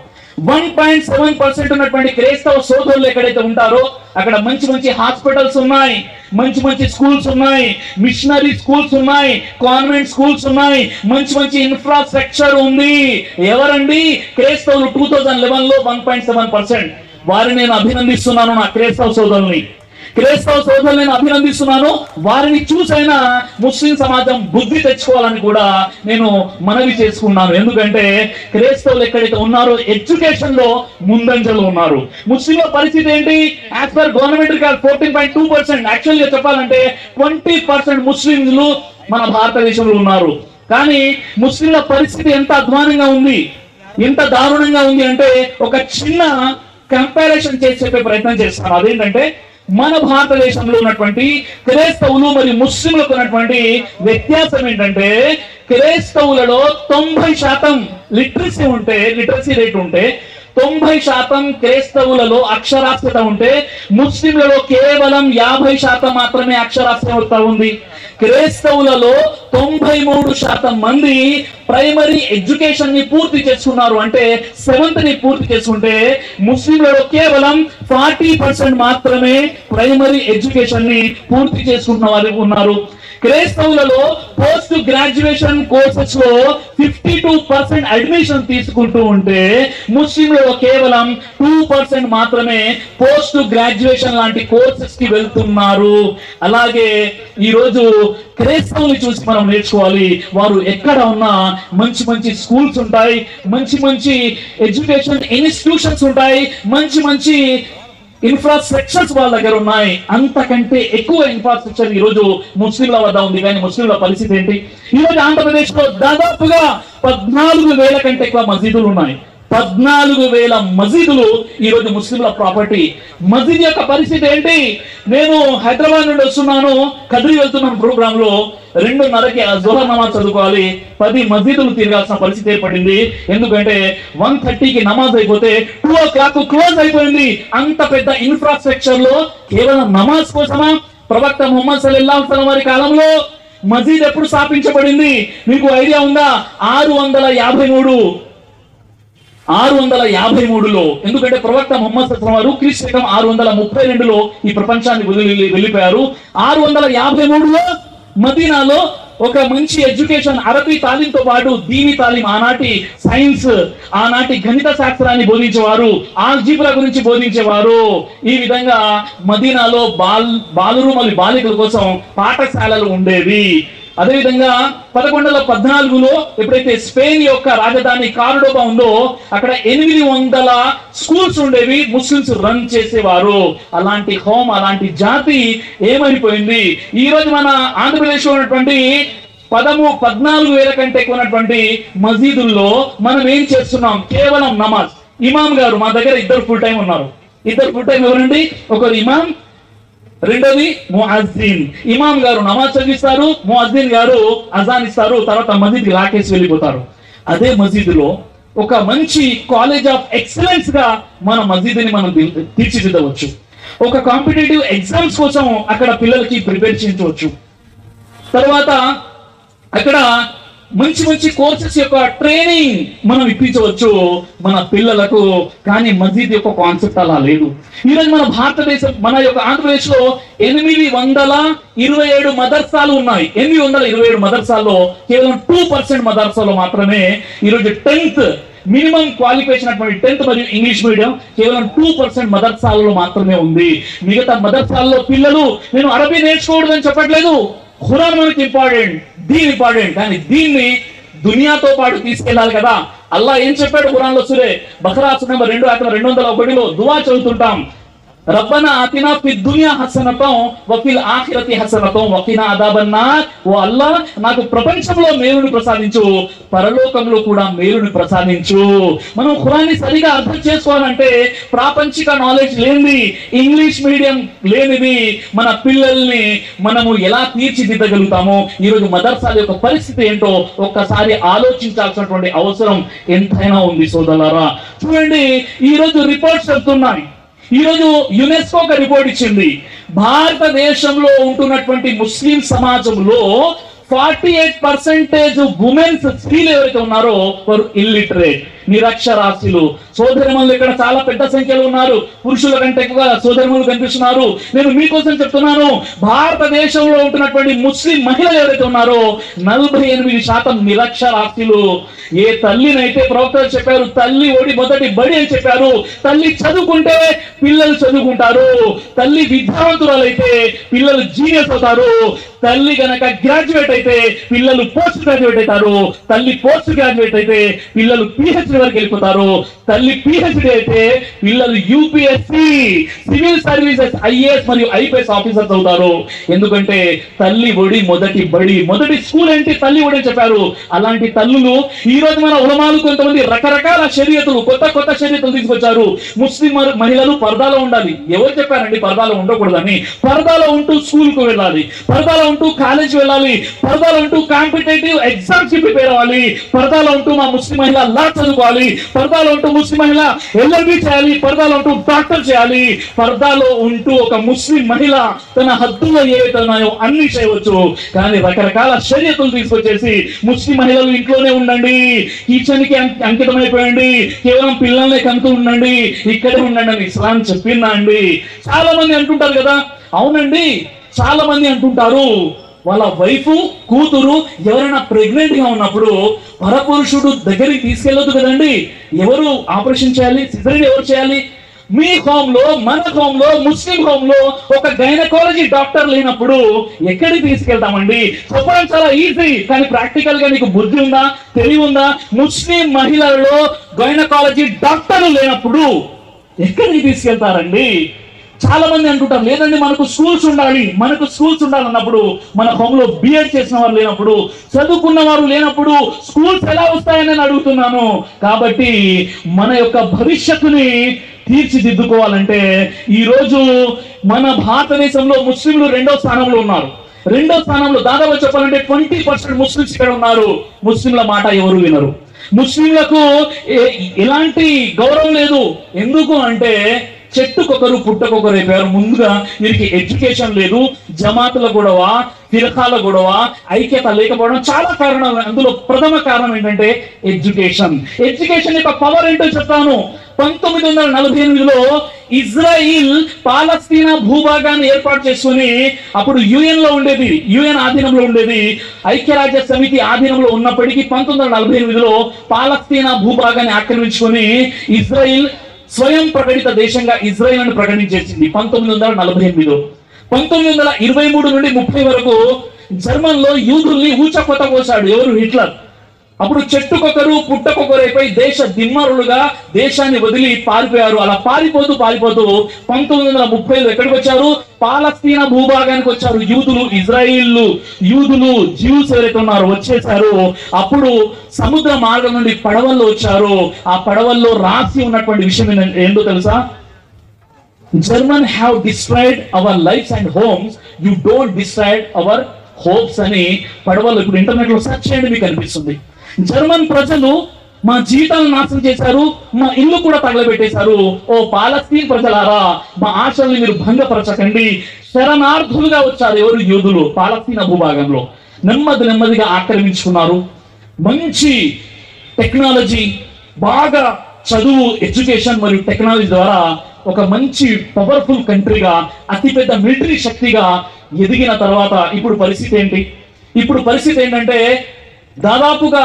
1.7% ఉన్నటువంటి క్రైస్తవ సోదరులు ఎక్కడైతే ఉంటారో అక్కడ మంచి మంచి హాస్పిటల్స్ ఉన్నాయి, మంచి మంచి స్కూల్స్ ఉన్నాయి, మిషనరీ స్కూల్స్ ఉన్నాయి, కాన్వెంట్ స్కూల్స్ ఉన్నాయి, మంచి మంచి ఇన్ఫ్రాస్ట్రక్చర్ ఉంది. ఎవరండి? క్రైస్తవులు 2011లో 1.7%. వారిని నేను అభినందిస్తున్నాను, నా క్రైస్తవ సోదరుల్ని నేను అభినందిస్తున్నాను. వారిని చూసైనా ముస్లిం సమాజం బుద్ధి తెచ్చుకోవాలని కూడా నేను మనవి చేసుకున్నాను. ఎందుకంటే క్రైస్తవులు ఎక్కడైతే ఉన్నారో ఎడ్యుకేషన్ లో ముందంజలో ఉన్నారు. ముస్లింల పరిస్థితి ఏంటి? As per government record 14.2%. Actual గా చెప్పాలంటే 20% ముస్లింలు మన భారతదేశంలో ఉన్నారు. కానీ ముస్లింల పరిస్థితి ఎంత అధ్వానంగా ఉంది, ఎంత దారుణంగా ఉంది అంటే ఒక చిన్న కంపారిజన్ చేసి చెప్పే ప్రయత్నం చేస్తాను. అదేంటంటే మన భారతదేశంలో ఉన్నటువంటి క్రైస్తవులు మరియు ముస్లింలకు ఉన్నటువంటి వ్యత్యాసం ఏంటంటే, క్రైస్తవులలో 90% లిటరసీ రేట్ ఉంటే 90% క్రైస్తవులలో అక్షరాస్యత ఉంటే, ముస్లింలలో కేవలం 50% మాత్రమే అక్షరాస్యత ఉంది. క్రైస్తవులలో 93% మంది ప్రైమరీ ఎడ్యుకేషన్ ని పూర్తి చేసుకున్నారు, అంటే 7th ని పూర్తి చేసుకుంటే ముస్లింలలో కేవలం 40% మాత్రమే ప్రైమరీ ఎడ్యుకేషన్ ని పూర్తి చేసుకున్న వారు ఉన్నారు. క్రైస్తవులలో పోస్ట్ గ్రాడ్యుయేషన్ కోర్సెస్ లో 52% అడ్మిషన్ తీసుకుంటూ ఉంటే ముస్లింలలో కేవలం 2% మాత్రమే పోస్ట్ గ్రాడ్యుయేషన్ లాంటి కోర్సెస్ కి వెళ్తున్నారు. అలాగే ఈరోజు క్రైస్తవులు చూసి మనం నేర్చుకోవాలి. వారు ఎక్కడ ఉన్నా మంచి మంచి స్కూల్స్ ఉంటాయి, మంచి మంచి ఎడ్యుకేషన్ ఇన్స్టిట్యూషన్స్ ఉంటాయి, మంచి మంచి ఇన్ఫ్రాస్ట్రక్చర్స్ వాళ్ళ దగ్గర ఉన్నాయి. అంతకంటే ఎక్కువ ఇన్ఫ్రాస్ట్రక్చర్ ఈ రోజు ముస్లింల వద్ద ఉంది. కానీ ముస్లింల పరిస్థితి ఏంటి? ఈ రోజు ఆంధ్రప్రదేశ్ లో దాదాపుగా 14,000 కంటే ఎక్కువ మసీదులు ఉన్నాయి. 14,000 మసీదులు ఈరోజు ముస్లింల ప్రాపర్టీ. మసీద్ యొక్క పరిస్థితి ఏంటి? నేను హైదరాబాద్ నుండి వస్తున్నాను, కదిరి వెళ్తున్నాను ప్రోగ్రామ్ లో, 2:30కి జోహర్ నమాజ్ చదువుకోవాలి, 10 మసీదులు తిరగాల్సిన పరిస్థితి ఏర్పడింది. ఎందుకంటే 1:30కి నమాజ్ అయిపోతే 2 o'clock క్లోజ్ అయిపోయింది. అంత పెద్ద ఇన్ఫ్రాస్ట్రక్చర్ లో కేవలం నమాజ్ కోసమా? ప్రవక్త ముహమ్మద్ సల్లల్లాహు అలైహి వసల్లం వారి కాలంలో మసీద్ ఎప్పుడు స్థాపించబడింది మీకు ఐడియా ఉందా? 653లో. ఎందుకంటే ప్రవక్త ముహమ్మద్ సల్లల్లాహు అలైహి వసల్లం వారు క్రీస్తు శకం 632లో ఈ ప్రపంచాన్ని వెళ్ళిపోయారు. 653లో మదీనాలో ఒక మంచి ఎడ్యుకేషన్, అరబీ తాలీంతో పాటు దీని తాలీం, ఆనాటి సైన్స్, ఆనాటి గణిత శాస్త్రాన్ని బోధించేవారు, ఆల్జీబ్రా గురించి బోధించేవారు. ఈ విధంగా మదీనాలో బాలురు మరియు బాలికల కోసం పాఠశాలలు ఉండేవి. అదేవిధంగా 1114లో ఎప్పుడైతే స్పెయిన్ యొక్క రాజధాని కార్డోబా ఉందో అక్కడ 800 స్కూల్స్ ఉండేవి, ముస్లిమ్స్ రన్ చేసేవారు. అలాంటి హోమ్, అలాంటి జాతి ఏమైపోయింది? ఈ రోజు మన ఆంధ్రప్రదేశ్ లో ఉన్నటువంటి 14,000 కంటే ఎక్కువ ఉన్నటువంటి మసీదుల్లో మనం ఏం చేస్తున్నాం? కేవలం నమాజ్. ఇమాం గారు మా దగ్గర 2 ఫుల్ టైం ఉన్నారు. 2 ఫుల్ టైం ఎవరండి? ఒకరు ఇమాం, రెండోది ముఅజ్జిన్. ఇమాం గారు నమాజ్ చదివిస్తారు, ముఅజ్జిన్ గారు అజాన్ ఇస్తారు, తర్వాత మసీద్కి లాకేసి వెళ్ళిపోతారు. అదే మసీదులో ఒక మంచి కాలేజ్ ఆఫ్ ఎక్సలెన్స్ గా మన మసీదుని మనం తీర్చిదిద్దవచ్చు. ఒక కాంపిటేటివ్ ఎగ్జామ్స్ కోసం అక్కడ పిల్లలకి ప్రిపేర్ చేయించవచ్చు. తర్వాత అక్కడ మంచి మంచి కోర్సెస్ యొక్క ట్రైనింగ్ మనం ఇప్పించవచ్చు మన పిల్లలకు. కానీ మసీద్ యొక్క కాన్సెప్ట్ అలా లేదు. ఈరోజు మన భారతదేశం, మన యొక్క ఆంధ్రప్రదేశ్ లో 827 మదర్సాలు ఉన్నాయి. 827 మదర్సాల్లో కేవలం 2% మదర్సాలో మాత్రమే ఈరోజు 10th మినిమం క్వాలిఫికేషన్ అటువంటి 10th మరియు ఇంగ్లీష్ మీడియం కేవలం 2% మదర్సాలలో మాత్రమే ఉంది. మిగతా మదర్సాల్లో పిల్లలు నేను అరబీ నేర్చుకోవద్దని చెప్పట్లేదు, ఖురాన్ మనకి ఇంపార్టెంట్, దీన్ ఇంపార్టెంట్, కానీ దీన్ని దునియాతో పాటు తీసుకెళ్లాలి కదా. అల్లాహ్ ఏం చెప్పాడు ఖురాన్ లో? సూరే బఖరా నెంబర్ 2:201లో దువా చదువుతుంటాం, రబ్బనా ఆతినా ఫిద్ దునియా హసనతం వఫిల్ ఆఖిరతి హసనతం వకినా అదాబన్నార్. ఓ అల్లాహ్, నాకు ప్రపంచంలో మేలుని ప్రసాదించు, పరలోకంలో కూడా మేలుని ప్రసాదించు. మనం ఖురాన్ని సరిగా అర్థం చేసుకోవాలంటే ప్రాపంచిక నాలెడ్జ్ లేనిది, ఇంగ్లీష్ మీడియం లేనిది మన పిల్లల్ని మనము ఎలా తీర్చిదిద్దగలుగుతామో, ఈరోజు మదర్సాల యొక్క పరిస్థితి ఏంటో ఒక్కసారి ఆలోచించాల్సినటువంటి అవసరం ఎంతైనా ఉంది సోదరులారా. చూడండి, ఈరోజు రిపోర్ట్స్ చెప్తున్నాయి. ఈరోజు యునెస్కో ఒక రిపోర్ట్ ఇచ్చింది, భారతదేశంలో ఉంటున్నటువంటి ముస్లిం సమాజంలో 48% ఉమెన్స్, స్త్రీలు ఎవరైతే ఉన్నారో వారు ఇల్లిటరేట్, నిరక్షరాస్యులు. సోదరిమణులు ఇక్కడ చాలా పెద్ద సంఖ్యలో ఉన్నారు, పురుషుల కంటే ఎక్కువగా సోదరిమణులు కనిపిస్తున్నారు. నేను మీకోసం చెప్తున్నాను, భారతదేశంలో ఉంటున్నటువంటి ముస్లిం మహిళలు ఎవరైతే ఉన్నారో 48% నిరక్షరాస్యులు. ఏ తల్లినైతే ప్రవక్తలు చెప్పారు, తల్లి ఒడి మొదటి బడి అని చెప్పారు. తల్లి చదువుకుంటే పిల్లలు చదువుకుంటారు, తల్లి విద్యావంతురాలైతే పిల్లలు జీనియస్ అవుతారు, తల్లి గనక గ్రాడ్యుయేట్ అయితే పిల్లలు పోస్ట్ గ్రాడ్యుయేట్ అవుతారు, తల్లి పోస్ట్ గ్రాడ్యుయేట్ అయితే పిల్లలు పిహెచ్డి వరకు వెళ్ళిపోతారు, తల్లి పిహెచ్డి అయితే పిల్లలు యూపీఎస్సి, సివిల్ సర్వీసెస్, ఐఏఎస్ మరియు ఐపీఎస్ ఆఫీసర్స్ అవుతారు. ఎందుకంటే తల్లి ఒడి మొదటి బడి, మొదటి స్కూల్ ఏంటి? తల్లి ఒడి అని చెప్పారు. అలాంటి తల్లులు ఈ రోజు మన ఉలమాలు కొంతమంది రకరకాల షరియతులు, కొత్త షరియతులు తీసుకొచ్చారు. ముస్లిం మహిళలు పర్దాలో ఉండాలి. ఎవరు చెప్పారండి పర్దాలో ఉండకూడదని? పర్దాలో ఉంటూ స్కూల్ కు వెళ్ళాలి, పర్దాలో ఉంటూ కాలేజ్ వెళ్ళాలి, పర్దాలో ఉంటూ కాంపిటేటివ్ ఎగ్జామ్స్ కి ప్రిపేర్ అవ్వాలి, పర్దాలో ఉంటూ మా ముస్లిం మహిళ లా చదువుకోవాలి, పర్దాలో ఉంటూ ముస్లిం మహిళ ఎల్ఎల్బి చేయాలి, పర్దాలో ఉంటూ డాక్టర్ చేయాలి. పర్దాలో ఉంటూ ఒక ముస్లిం మహిళ తన హద్దులో ఏవైతే ఉన్నాయో అన్ని చేయవచ్చు. కానీ రకరకాల షరియతులు తీసుకొచ్చేసి ముస్లిం మహిళలు ఇంట్లోనే ఉండండి, కిచెన్ కి అంకితం అయిపోయండి, కేవలం పిల్లల్ని కంటూ ఉండండి, ఇక్కడే ఉండండి అని ఇస్లాం చెప్పిందా అండి? చాలా మంది అంటుంటారు కదా. అవునండి, చాలా మంది అంటుంటారు వాళ్ళ వైఫ్, కూతురు ఎవరైనా ప్రెగ్నెంట్ గా ఉన్నప్పుడు పరపురుషుడు దగ్గరికి తీసుకెళ్ళొద్దు కదండి. ఎవరు ఆపరేషన్ చేయాలి? సిజరీన్ ఎవరు చేయాలి? మీ హోమ్ లో, మన హోమ్ లో, ముస్లిం హోమ్ లో ఒక గైనకాలజీ డాక్టర్ లేనప్పుడు ఎక్కడికి తీసుకెళ్తామండి? చెప్పడం చాలా ఈజీ, కానీ ప్రాక్టికల్ గా నీకు బుద్ధి ఉందా, తెలివి ఉందా? ముస్లిం మహిళల్లో గైనకాలజీ డాక్టర్లు లేనప్పుడు ఎక్కడికి తీసుకెళ్తారండి? చాలా మంది అంటుంటారు, లేదండి మనకు స్కూల్స్ ఉండాలి అన్నప్పుడు మన హోమ్లో బిఎడ్ చేసిన వారు లేనప్పుడు, చదువుకున్న వారు లేనప్పుడు స్కూల్స్ ఎలా వస్తాయని నేను అడుగుతున్నాను. కాబట్టి మన యొక్క భవిష్యత్తుని తీర్చిదిద్దుకోవాలంటే ఈరోజు మన భారతదేశంలో ముస్లింలు రెండో స్థానంలో ఉన్నారు. దాదాపు చెప్పాలంటే 20% ముస్లిమ్స్ ఇక్కడ ఉన్నారు. ముస్లింల మాట ఎవరు వినరు. ముస్లింలకు ఎలాంటి గౌరవం లేదు. ఎందుకు అంటే చెట్టుకొకరు పుట్టకొకరు అయిపోయారు. ముందుగా వీరికి ఎడ్యుకేషన్ లేదు, జమాతుల గొడవ, ఫిర్ఖాల గొడవ, ఐక్యత లేకపోవడం చాలా కారణాలు. అందులో ప్రథమ కారణం ఏంటంటే ఎడ్యుకేషన్ యొక్క పవర్ ఏంటో చెప్తాను. 1948లో ఇజ్రాయిల్ పాలస్తీనా భూభాగాన్ని ఏర్పాటు చేసుకుని, అప్పుడు యుఎన్ ఆధీనంలో ఉండేది, ఐక్యరాజ్య సమితి ఆధీనంలో ఉన్నప్పటికీ 1948లో పాలస్తీనా భూభాగాన్ని ఆక్రమించుకొని ఇజ్రాయిల్ స్వయం ప్రకటిత దేశంగా ఇజ్రాయిల్ అని ప్రకటించేసింది 1948లో. 1923 నుండి 30 వరకు జర్మన్ లో యూదుల్ని ఊచకొత కోసాడు ఎవరు? హిట్లర్. అప్పుడు చెట్టుకొకరు పుట్టకొకరైపోయి దేశ దిమ్మరులుగా దేశాన్ని వదిలి పారిపోయారు. అలా పారిపోతూ 1930లో ఎక్కడికి వచ్చారు? పాలస్తీనా భూభాగానికి వచ్చారు. యూదులు జ్యూస్ ఎవరైతే ఉన్నారో వచ్చేసారు. అప్పుడు సముద్ర మార్గం నుండి పడవల్లో వచ్చారు. ఆ పడవల్లో రాసి ఉన్నటువంటి విషయం ఏంటో తెలుసా? German have destroyed our lives and homes, you don't destroyed our hopes అని పడవల్లో, ఇప్పుడు ఇంటర్నెట్ లో సెర్చ్ చేయండి మీకు కనిపిస్తుంది. జర్మన్ ప్రజలు మా జీవితాలను నాశనం చేశారు, మా ఇల్లు కూడా తగలబెట్టేశారు. ఓ పాలస్తీన్ ప్రజలారా, మా ఆశల్ని మీరు భంగపరచకండి. శరణార్థులుగా వచ్చారు ఎవరు? యూదులు. పాలస్తీనా భూభాగంలో నెమ్మదిగా ఆక్రమించుకున్నారు. మంచి టెక్నాలజీ, బాగా చదువు, ఎడ్యుకేషన్ మరియు టెక్నాలజీ ద్వారా ఒక మంచి పవర్ఫుల్ కంట్రీగా, అతిపెద్ద మిలిటరీ శక్తిగా ఎదిగిన తర్వాత ఇప్పుడు పరిస్థితి ఏంటంటే దాదాపుగా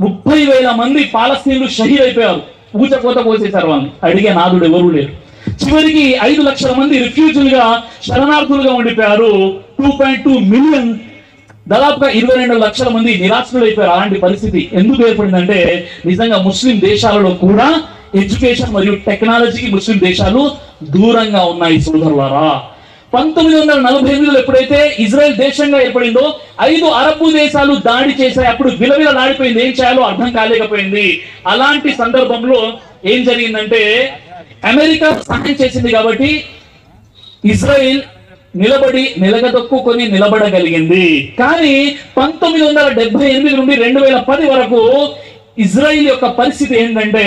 30,000 మంది పాలస్తీన్లు షహీద్ అయిపోయారు. ఊచకోత కోసేశారు. వాళ్ళని అడిగే నాదుడు ఎవరు లేరు. చివరికి 5 లక్షల మంది రిఫ్యూజీలుగా, శరణార్థులుగా ఉండిపోయారు. 2.2 మిలియన్, దాదాపుగా 22 లక్షల మంది నిరాశ్రులు అయిపోయారు. అలాంటి పరిస్థితి ఎందుకు ఏర్పడిందంటే నిజంగా ముస్లిం దేశాలలో కూడా ఎడ్యుకేషన్ మరియు టెక్నాలజీకి ముస్లిం దేశాలు దూరంగా ఉన్నాయి సోదరులారా. 1948లో ఎప్పుడైతే ఇజ్రాయెల్ దేశంగా ఏర్పడిందో 5 అరబ్ దేశాలు దాడి చేశాయి. అప్పుడు విలవిలలాడిపోయింది, ఏం చేయాలో అర్థం కాలేకపోయింది. అలాంటి సందర్భంలో ఏం జరిగిందంటే అమెరికా సహాయం చేసింది కాబట్టి ఇజ్రాయెల్ నిలగదొక్కుకొని నిలబడగలిగింది. కానీ 1978 నుండి 2010 వరకు ఇజ్రాయిల్ యొక్క పరిస్థితి ఏంటంటే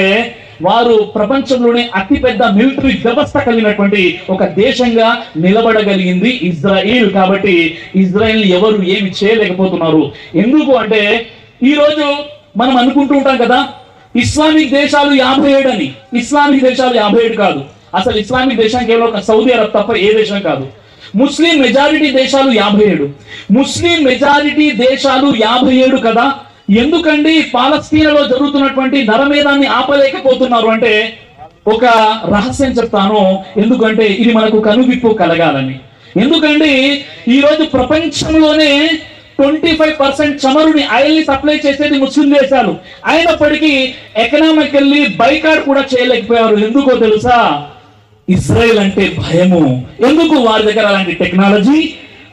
వారు ప్రపంచంలోనే అతిపెద్ద మిలిటరీ వ్యవస్థ కలిగినటువంటి ఒక దేశంగా నిలబడగలిగింది ఇజ్రాయిల్. కాబట్టి ఇజ్రాయిల్ ఎవరు ఏమి చేయలేకపోతున్నారు. ఎందుకు అంటే ఈరోజు మనం అనుకుంటూ ఉంటాం కదా, ఇస్లామిక్ దేశాలు 57 అని. ఇస్లామిక్ దేశాలు 57 కాదు. అసలు ఇస్లామిక్ దేశం కేవలం ఒక సౌదీ అరబ్ తప్ప ఏ దేశం కాదు. ముస్లిం మెజారిటీ దేశాలు 57 కదా. ఎందుకండి పాలస్తీనాలో జరుగుతున్నటువంటి నరమేధాన్ని ఆపలేకపోతున్నారు అంటే ఒక రహస్యం చెప్తాను. ఎందుకంటే ఇది మనకు కనువిప్పు కలగాలని. ఎందుకంటే ఈరోజు ప్రపంచంలోనే 25% చమురుని, ఆయిల్ని సప్లై చేసేది ముస్లిం దేశాలు. అయినప్పటికీ ఎకనామికల్లీ బైకాట్ కూడా చేయలేకపోయారు. ఎందుకో తెలుసా? ఇజ్రాయెల్ అంటే భయము. ఎందుకు? వారి దగ్గర అలాంటి టెక్నాలజీ,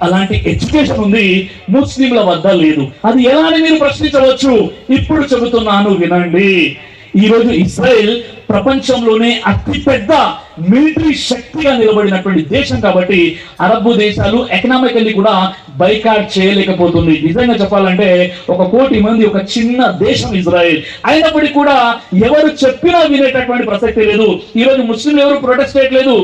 అలాంటి ఎడ్యుకేషన్ ఉంది, ముస్లింల వద్ద లేదు. అది ఎలా అని మీరు ప్రశ్నించవచ్చు. ఇప్పుడు చెబుతున్నాను వినండి. ఈరోజు ఇజ్రాయెల్ ప్రపంచంలోనే అతిపెద్ద మిలిటరీ శక్తిగా నిలబడినటువంటి దేశం. కాబట్టి అరబ్ దేశాలు ఎకనామికల్లీ కూడా బైకాట్ చేయలేకపోతుంది. నిజంగా చెప్పాలంటే 1 కోటి మంది ఒక చిన్న దేశం ఇజ్రాయెల్. అయినప్పటికీ కూడా ఎవరు చెప్పినా వినేటటువంటి ప్రసక్తి లేదు. ఈరోజు ముస్లింలు ఎవరు ప్రొటెస్ట్ చేయట్లేదు.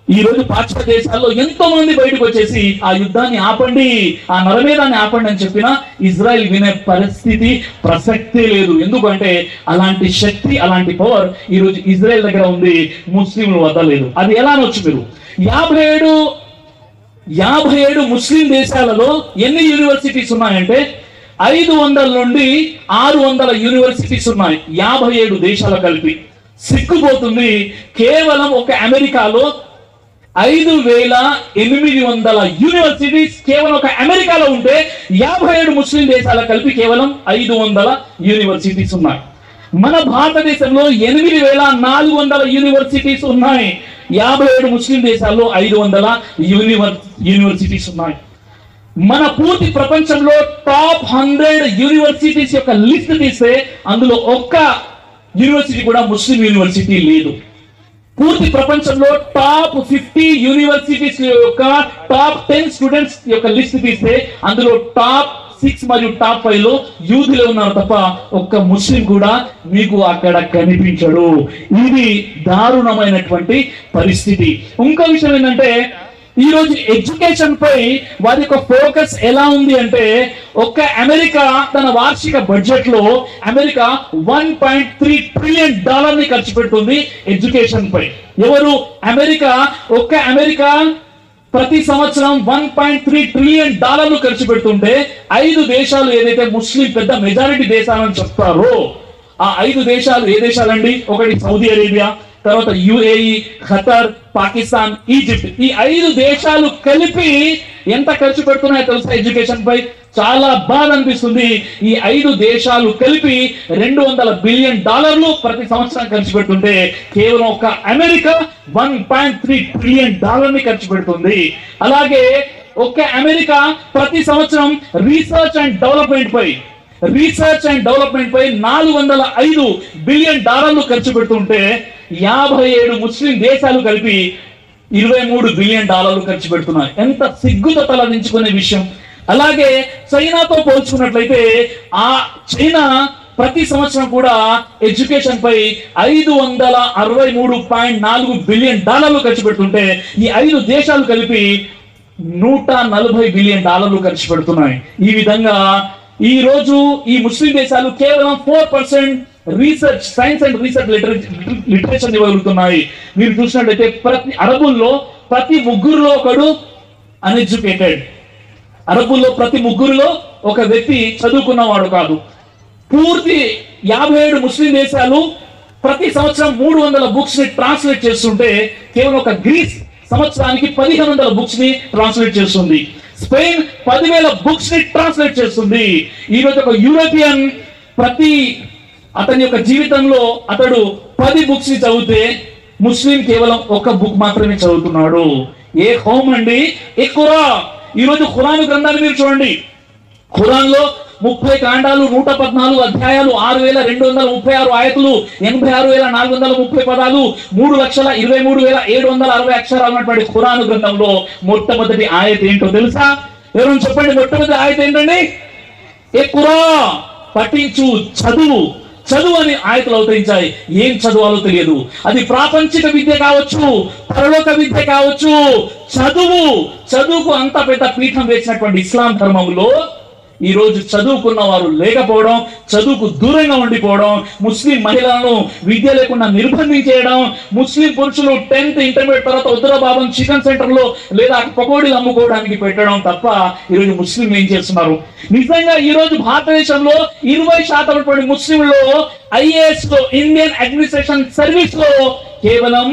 ఈ రోజు పాశ్చాత్య దేశాల్లో ఎంతో మంది బయటకు వచ్చేసి ఆ యుద్ధాన్ని ఆపండి, ఆ నరమేధాన్ని ఆపండి అని చెప్పినా ఇజ్రాయెల్ వినే పరిస్థితి ప్రసక్తే లేదు. ఎందుకంటే అలాంటి శక్తి, అలాంటి పవర్ ఈరోజు ఇజ్రాయెల్ దగ్గర ఉంది, ముస్లింల వద్ద లేదు. అది ఎలా అనొచ్చు మీరు? 57 ముస్లిం దేశాలలో ఎన్ని యూనివర్సిటీస్ ఉన్నాయంటే 500 నుండి 600 యూనివర్సిటీస్ ఉన్నాయి. 57 దేశాలు కలిపి. సిగ్గుపోతుంది. కేవలం ఒక అమెరికాలో 5,800 యూనివర్సిటీస్ కేవలం ఒక అమెరికాలో ఉంటే 57 ముస్లిం దేశాల కలిపి కేవలం 500 యూనివర్సిటీస్ ఉన్నాయి. మన భారతదేశంలో 8,400 యూనివర్సిటీస్ ఉన్నాయి. 57 ముస్లిం దేశాల్లో 500 యూనివర్సిటీస్ ఉన్నాయి. మన పూర్తి ప్రపంచంలో టాప్ 100 యూనివర్సిటీస్ యొక్క లిస్ట్ తీస్తే అందులో ఒక్క యూనివర్సిటీ కూడా ముస్లిం యూనివర్సిటీ లేదు. పూర్తి ప్రపంచంలో టాప్ 50 యూనివర్సిటీస్ యొక్క టాప్ 10 స్టూడెంట్స్ యొక్క లిస్ట్ తీస్తే అందులో టాప్ 6 మరియు టాప్ 5 లో యూదులే ఉన్నారు తప్ప ఒక్క ముస్లిం కూడా మీకు అక్కడ కనిపించడు. ఇది దారుణమైనటువంటి పరిస్థితి. ఇంకో విషయం ఏంటంటే ఈ రోజు ఎడ్యుకేషన్ పై వారి యొక్క ఫోకస్ ఎలా ఉంది అంటే, ఒక్క అమెరికా తన వార్షిక బడ్జెట్ లో అమెరికా $1.3 ట్రిలియన్ ఖర్చు పెడుతుంది ఎడ్యుకేషన్ పై. ఎవరు? అమెరికా. ఒక్క అమెరికా ప్రతి సంవత్సరం $1.3 ట్రిలియన్ ఖర్చు పెడుతుంటే 5 దేశాలు ఏదైతే ముస్లిం పెద్ద మెజారిటీ దేశాలని చెప్తారో ఆ 5 దేశాలు ఏ దేశాలండి? ఒకటి సౌదీ అరేబియా, తర్వాత యుఏఈ, ఖతార్, పాకిస్తాన్, ఈజిప్ట్. ఈ 5 దేశాలు కలిపి ఎంత ఖర్చు పెడుతున్నాయో తెలుసా ఎడ్యుకేషన్ పై? చాలా బాధ అనిపిస్తుంది. ఈ 5 దేశాలు కలిపి $200 బిలియన్ ప్రతి సంవత్సరం ఖర్చు పెడుతుంటే కేవలం ఒక అమెరికా $1.3 ట్రిలియన్ ఖర్చు పెడుతుంది. అలాగే ఒక అమెరికా ప్రతి సంవత్సరం రీసెర్చ్ అండ్ డెవలప్మెంట్ పై $405 బిలియన్ ఖర్చు పెడుతుంటే 57 ముస్లిం దేశాలు కలిపి $23 బిలియన్ ఖర్చు పెడుతున్నాయి. ఎంత సిగ్గుతో తలదించుకునే విషయం. అలాగే చైనాతో పోల్చుకున్నట్లయితే ఆ చైనా ప్రతి సంవత్సరం కూడా ఎడ్యుకేషన్ పై $563.4 బిలియన్ ఖర్చు పెడుతుంటే ఈ 5 దేశాలు కలిపి $140 బిలియన్ ఖర్చు పెడుతున్నాయి. ఈ విధంగా ఈ రోజు ఈ ముస్లిం దేశాలు కేవలం 4% research, science and research literature ఇవ్వగలుగుతున్నాయి. మీరు చూసినట్లయితే అరబుల్లో ప్రతి ముగ్గురులో ఒకడు అన్ఎడ్యుకేటెడ్. అరబుల్లో ప్రతి ముగ్గురులో ఒక వ్యక్తి చదువుకున్నవాడు కాదు. పూర్తి 57 ముస్లిం దేశాలు ప్రతి సంవత్సరం 300 బుక్స్ ని ట్రాన్స్లేట్ చేస్తుంటే కేవలం ఒక గ్రీస్ సంవత్సరానికి 1500 బుక్స్ ని ట్రాన్స్లేట్ చేస్తుంది. స్పెయిన్ 10,000 బుక్స్ ని ట్రాన్స్లేట్ చేస్తుంది. ఈ రోజు ఒక యూరోపియన్ అతని యొక్క జీవితంలో అతడు 10 బుక్స్ ని చదివితే ముస్లిం కేవలం ఒక బుక్ మాత్రమే చదువుతున్నాడు. ఏ హోమ్ అండి! ఏ ఖురా! ఈ రోజు ఖురాన్ గ్రంథాన్ని మీరు చూడండి. ఖురాన్ లో 30 కాండాలు, 114 అధ్యాయాలు, 6,236 ఆయతులు, 86,430 పదాలు, 3,23,760 అక్షరాలు ఉన్నటువంటి ఖురాన్ గ్రంథంలో మొట్టమొదటి ఆయత ఏంటో తెలుసా? ఎవరైనా చెప్పండి, మొట్టమొదటి ఆయత ఏంటండి? ఏ ఖురా! పఠించు, చదువు అని ఆయతలు అవతరించాయి. ఏం చదవాలో తెలియదు. అది ప్రాపంచిక విద్య కావచ్చు, పరలోక విద్య కావచ్చు. చదువుకు అంత పెద్ద పీఠం వేసినటువంటి ఇస్లాం ధర్మంలో ఈ రోజు చదువుకున్న వారు లేకపోవడం, చదువుకు దూరంగా ఉండిపోవడం, ముస్లిం మహిళలను విద్య లేకుండా నిర్బంధించేయడం, ముస్లిం పురుషులు 10th ఇంటర్మీడియట్ తర్వాత ఉత్తరభాగం చికెన్ సెంటర్ లో లేదా పకోడీలు అమ్ముకోవడానికి పెట్టడం తప్ప ఈరోజు ముస్లింలు ఏం చేస్తున్నారు? నిజంగా ఈ రోజు భారతదేశంలో 20% ముస్లింలో ఐఏఎస్ లో, ఇండియన్ అడ్మినిస్ట్రేషన్ సర్వీస్ లో కేవలం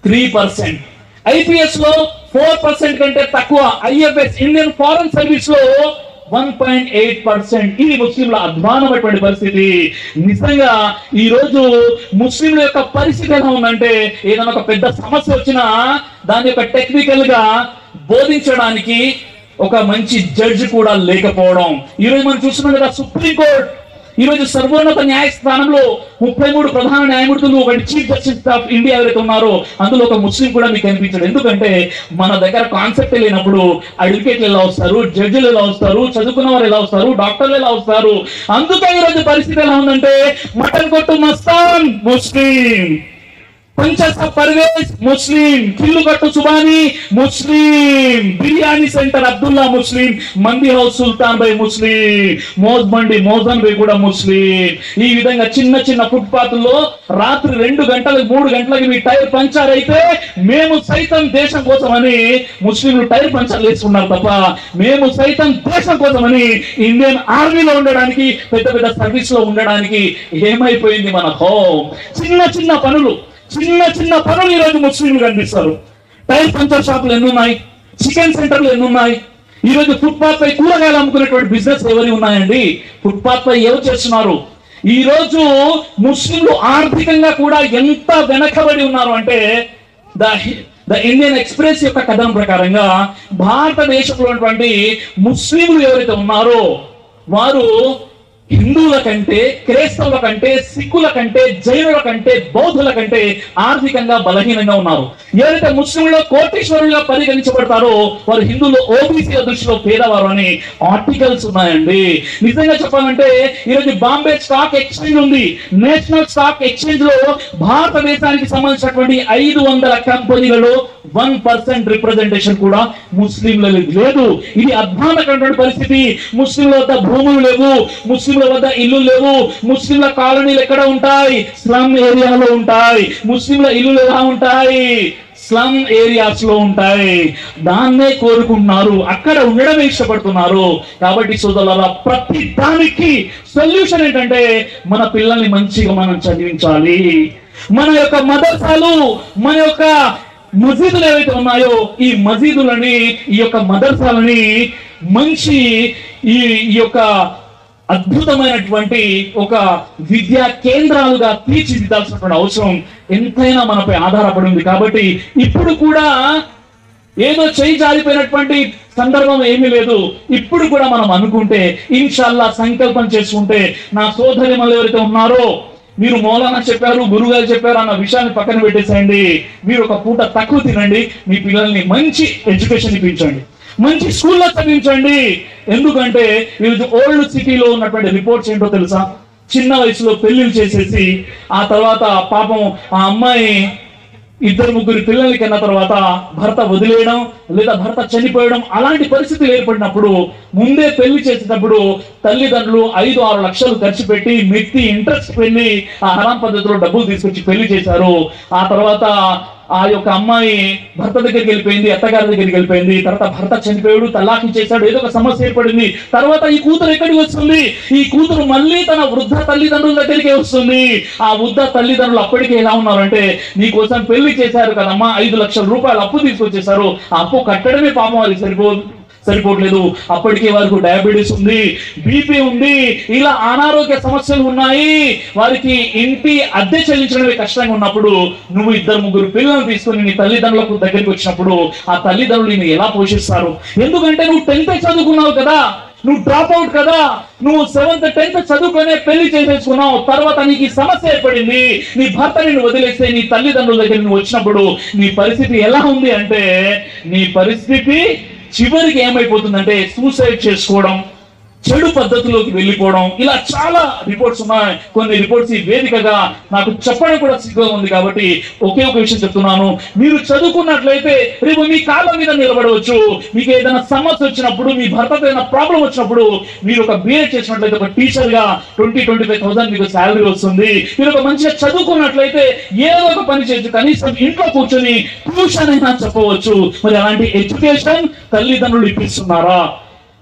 3%, ఐపీఎస్ లో 4% కంటే తక్కువ, ఐఎఫ్ఎస్ ఇండియన్ ఫారెన్ సర్వీస్ లో 1.8%. ఇది ముస్లింల అధ్వానమైనటువంటి పరిస్థితి. నిజంగా ఈ రోజు ముస్లింల యొక్క పరిస్థితి ఎలా ఉందంటే, ఏదైనా ఒక పెద్ద సమస్య వచ్చినా దాని యొక్క టెక్నికల్ గా బోధించడానికి ఒక మంచి జడ్జి కూడా లేకపోవడం. ఈ రోజు మనం చూస్తున్నాం కదా, సుప్రీంకోర్టు ఈ రోజు సర్వోన్నత న్యాయస్థానంలో 33 ప్రధాన న్యాయమూర్తులు, ఒకటి చీఫ్ జస్టిస్ ఆఫ్ ఇండియా ఎవరైతే ఉన్నారో అందులో ఒక ముస్లిం కూడా మీకు కనిపించడు. ఎందుకంటే మన దగ్గర కాన్సెప్ట్ లేనప్పుడు అడ్వకేట్లు ఎలా వస్తారు, జడ్జిలు ఎలా వస్తారు, చదువుకున్న వారు ఎలా వస్తారు, డాక్టర్లు ఎలా వస్తారు? అందుకే ఈ రోజు పరిస్థితి ఎలా ఉందంటే, మటన్ కొట్టు మస్తాన్ ముస్లిం, పంచస పర్వేజ్ ముస్లిం, కిల్లు కట్టు Subhani Muslim, biryani centre Abdullah Muslim, mandi house Sultan బై ముస్లిం, మోజ్ మండి మోజన్ బై కూడా ముస్లిం. ఈ విధంగా చిన్న చిన్న ఫుట్పాత్ లో రాత్రి 2 గంటలకు 3 గంటలకి మీ టైర్ పంచర్ అయితే మేము సైతం దేశం కోసమని ముస్లింలు టైర్ పంచర్ వేసుకున్నారు తప్ప మేము సైతం దేశం కోసమని ఇండియన్ ఆర్మీలో ఉండడానికి, పెద్ద పెద్ద సర్వీస్ లో ఉండడానికి ఏమైపోయింది మన హోమ్? చిన్న చిన్న పనులు ఈ రోజు ముస్లింలు కనిపిస్తారు. టైర్ పంచర్ షాపులు ఎన్నున్నాయి, చికెన్ సెంటర్లు ఎన్నున్నాయి. ఈ రోజు ఫుట్పాత్ పై కూరగాయలు అమ్ముకునేటువంటి బిజినెస్ ఎవరి ఉన్నాయండి? ఫుట్పాత్ పై ఎవరు చేస్తున్నారు? ఈ రోజు ముస్లింలు ఆర్థికంగా కూడా ఎంత వెనకబడి ఉన్నారు అంటే, ద ఇండియన్ ఎక్స్ప్రెస్ యొక్క కథనం ప్రకారంగా భారతదేశంలో ఉన్నటువంటి ముస్లింలు ఎవరైతే ఉన్నారో వారు హిందువుల కంటే, క్రైస్తవుల కంటే, సిక్కుల కంటే, జైనుల కంటే, బౌద్ధుల కంటే ఆర్థికంగా బలహీనంగా ఉన్నారు. ఎవరైతే ముస్లింలో కోటీశ్వరులుగా పరిగణించబడతారో వారు హిందువులు ఓబీసీ దృష్టిలో పేదవారు అని ఆర్టికల్స్ ఉన్నాయండి. నిజంగా చెప్పాలంటే ఈరోజు బాంబే స్టాక్ ఎక్స్చేంజ్ ఉంది. నేషనల్ స్టాక్ ఎక్స్చేంజ్ లో భారతదేశానికి సంబంధించినటువంటి 500 కంపెనీలలో 1% రిప్రజెంటేషన్ కూడా ముస్లింల లేదు. ఇది అద్భుతమైనటువంటి పరిస్థితి. ముస్లింల వద్ద భూములు లేవు, ముస్లింల వద్ద ఇల్లు లేవు. ముస్లింల కాలనీలు ఎక్కడ ఉంటాయి? స్లమ్ ఏరియాలో ఉంటాయి. ముస్లింల ఇల్లులు ఎలా ఉంటాయి? స్లమ్ ఏరియాస్ లో ఉంటాయి. దాన్నే కోరుకుంటున్నారు, అక్కడ ఉండడమే ఇష్టపడుతున్నారు. కాబట్టి సోదరులారా, ప్రతి దానికి సొల్యూషన్ ఏంటంటే మన పిల్లల్ని మంచిగా మనం చదివించాలి. మన యొక్క మదర్సాలు, మన యొక్క మసీదులు ఏవైతే ఉన్నాయో ఈ మసీదులని, ఈ యొక్క మదర్సాలని మంచి ఈ యొక్క అద్భుతమైనటువంటి ఒక విద్యా కేంద్రాలుగా తీర్చిదిద్దాల్సినటువంటి అవసరం ఎంతైనా మనపై ఆధారపడి ఉంది. కాబట్టి ఇప్పుడు కూడా ఏదో చేయి జారిపోయినటువంటి సందర్భం ఏమీ లేదు. ఇప్పుడు కూడా మనం అనుకుంటే, ఇన్షాల్లా సంకల్పం చేసుకుంటే, నా సోదరిమణులు ఎవరైతే ఉన్నారో, మీరు మౌలానా చెప్పారు, గురుగారు చెప్పారు అన్న విషయాన్ని పక్కన పెట్టేసేయండి. మీరు ఒక పూట తక్కువ తినండి, మీ పిల్లల్ని మంచి ఎడ్యుకేషన్ ఇప్పించండి, మంచి స్కూల్లో చదివించండి. ఎందుకంటే ఈరోజు ఓల్డ్ సిటీలో ఉన్నటువంటి రిపోర్ట్స్ ఏంటో తెలుసా? చిన్న వయసులో పెళ్లిళ్ళు చేసేసి ఆ తర్వాత పాపం ఆ అమ్మాయి 2-3 పిల్లలకి కన్నా తర్వాత భర్త వదిలేయడం లేదా భర్త చనిపోయడం, అలాంటి పరిస్థితులు ఏర్పడినప్పుడు ముందే పెళ్లి చేసేటప్పుడు తల్లిదండ్రులు 5-6 లక్షలు ఖర్చు పెట్టి మెత్తి ఇంట్రెస్ట్ పెళ్లి ఆ హరాం పద్ధతిలో డబ్బులు తీసుకొచ్చి పెళ్లి చేశారు. ఆ తర్వాత ఆ యొక్క అమ్మాయి భర్త దగ్గరికి వెళ్ళిపోయింది, అత్తగారి దగ్గరికి వెళ్ళిపోయింది. తర్వాత భర్త చనిపోయాడు, తలాఖీ చేశాడు, ఏదో ఒక సమస్య ఏర్పడింది. తర్వాత ఈ కూతురు ఎక్కడికి వస్తుంది? ఈ కూతురు మళ్ళీ తన వృద్ధ తల్లిదండ్రుల దగ్గరికి వస్తుంది. ఆ వృద్ధ తల్లిదండ్రులు అప్పటికే ఎలా ఉన్నారంటే, నీకోసం పెళ్లి చేశారు కదమ్మా, 5 లక్షల రూపాయలు అప్పు తీసుకొచ్చేసారు, ఆ అప్పు కట్టడమే పాపం వారికి సరిపోవట్లేదు. అప్పటికే వారికి డయాబెటీస్ ఉంది, బీపీ ఉంది, ఇలా అనారోగ్య సమస్యలు ఉన్నాయి. వారికి ఇంటి అద్దె చెల్లించడమే కష్టంగా ఉన్నప్పుడు నువ్వు 2-3 పిల్లలను తీసుకొని నీ తల్లిదండ్రులకు దగ్గరికి వచ్చినప్పుడు ఆ తల్లిదండ్రులు నిన్ను ఎలా పోషిస్తారు? ఎందుకంటే నువ్వు 10th చదువుకున్నావు కదా, నువ్వు డ్రాప్ అవుట్ కదా, నువ్వు 7th 10th చదువుకునే పెళ్లి చేసేసుకున్నావు. తర్వాత నీకు ఈ సమస్య ఏర్పడింది, నీ భర్త నిన్ను వదిలేస్తే నీ తల్లిదండ్రుల దగ్గర నువ్వు వచ్చినప్పుడు నీ పరిస్థితి ఎలా ఉంది అంటే, నీ పరిస్థితి చివరికి ఏమైపోతుందంటే సూసైడ్ చేసుకోవడం, చెడు పద్ధతిలోకి వెళ్ళిపోవడం, ఇలా చాలా రిపోర్ట్స్ ఉన్నాయి. కొన్ని రిపోర్ట్స్ ఈ వేదికగా నాకు చెప్పడం కూడా సిగ్గుగా ఉంది. కాబట్టి ఒకే ఒక విషయం చెప్తున్నాను, మీరు చదువుకున్నట్లయితే రేపు మీ కాళ్ళ మీద నిలబడవచ్చు. మీకు ఏదైనా సమస్య వచ్చినప్పుడు, మీ భర్తతో ఏదైనా ప్రాబ్లం వచ్చినప్పుడు, మీరు ఒక బిఎడ్ చేసినట్లయితే ఒక టీచర్ గా 20-25,000 మీకు శాలరీ వస్తుంది. మీరు ఒక మంచిగా చదువుకున్నట్లయితే ఏదో ఒక పని చేయొచ్చు, కనీసం ఇంట్లో కూర్చొని ట్యూషన్ అయినా చెప్పవచ్చు. మరి అలాంటి ఎడ్యుకేషన్ తల్లిదండ్రులు ఇప్పిస్తున్నారా?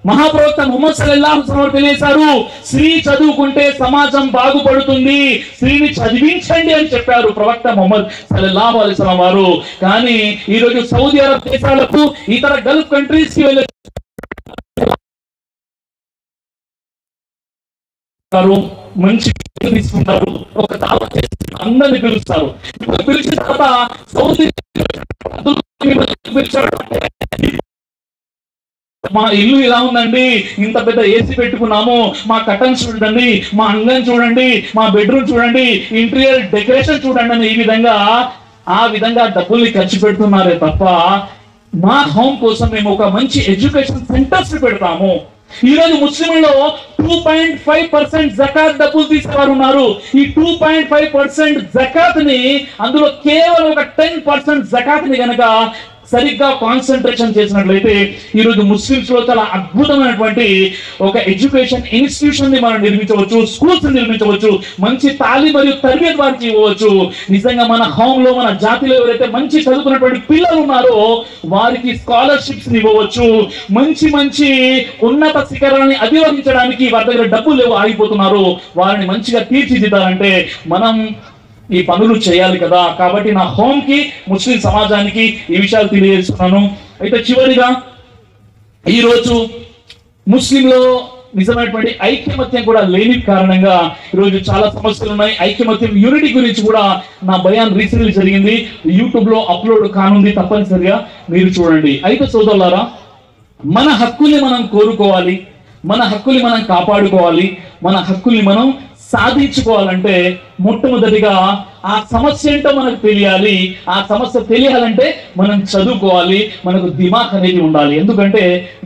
మహాప్రవక్త ముహమ్మద్ సల్లల్లాహు అలైహి వసల్లం తెలియజేశారు, స్త్రీ చదువుకుంటే సమాజం బాగుపడుతుంది, స్త్రీని చదివించండి అని చెప్పారు ప్రవక్త ముహమ్మద్ సల్లల్లాహు అలైహి వసల్లం వారు. కానీ ఈ రోజు సౌదీ అరబ్ దేశాలకు, ఇతర గల్ఫ్ కంట్రీస్ కి వెళ్ళే మంచి తీసుకుంటారు, ఒక దావత్ చేస్తారు, అందరిని పిలుస్తారు. పిలిచిన తర్వాత సౌదీ మా ఇల్లు ఇలా ఉందండి, ఇంత పెద్ద ఏసీ పెట్టుకున్నాము, మా కర్టన్స్ చూడండి, మా అంగం చూడండి, మా బెడ్రూమ్ చూడండి, ఇంటీరియర్ డెకరేషన్ చూడండి అని ఈ విధంగా ఆ విధంగా డబ్బుల్ని ఖర్చు పెడుతున్నారే తప్ప మా హోమ్ కోసం మేము ఒక మంచి ఎడ్యుకేషన్ సెంటర్స్ పెడతాము. ఈ రోజు ముస్లింలలో 2.5% జకాత్ డబ్బులు తీసేవారు ఉన్నారు. ఈ 2.5% జకాత్ ని, అందులో కేవలం ఒక 10% జకాత్ ని గనక సరిగ్గా కాన్సన్ట్రేషన్ చేసినట్లయితే ఈ రోజు ముస్లిమ్స్ లో చాలా అద్భుతమైనటువంటి ఒక ఎడ్యుకేషన్ ఇన్స్టిట్యూషన్ ని మనం నిర్మించవచ్చు, స్కూల్స్ నిర్మించవచ్చు, మంచి తాలీం మరియు తరబియత్ వారికి ఇవ్వవచ్చు. నిజంగా మన హోమ్ లో, మన జాతిలో ఎవరైతే మంచి చదువుకున్నటువంటి పిల్లలు ఉన్నారో వారికి స్కాలర్షిప్స్ ఇవ్వవచ్చు. మంచి మంచి ఉన్నత శిఖరాన్ని అధిరోహించడానికి వారి దగ్గర డబ్బులు లేవు, ఆగిపోతున్నారు. వారిని మంచిగా తీర్చిదిద్దాలంటే మనం ఈ పనులు చేయాలి కదా. కాబట్టి నా హోమ్ కి, ముస్లిం సమాజానికి ఈ విషయాలు తెలియజేస్తున్నాను. అయితే చివరిగా ఈరోజు ముస్లింలో నిజమైనటువంటి ఐక్యమత్యం కూడా లేని కారణంగా ఈరోజు చాలా సమస్యలు ఉన్నాయి. ఐక్యమత్యం యూనిటీ గురించి కూడా నా బయాన్ రీసెంట్లీ జరిగింది, యూట్యూబ్ లో అప్లోడ్ కానుంది, తప్పనిసరిగా మీరు చూడండి. అయితే సోదరులారా, మన హక్కుల్ని మనం కోరుకోవాలి, మన హక్కుల్ని మనం కాపాడుకోవాలి, మన హక్కుల్ని మనం సాధించుకోవాలంటే మొట్టమొదటిగా ఆ సమస్య ఏంటో మనకు తెలియాలి. ఆ సమస్య తెలియాలంటే మనం చదువుకోవాలి, మనకు దిమాగ్ అనేది ఉండాలి. ఎందుకంటే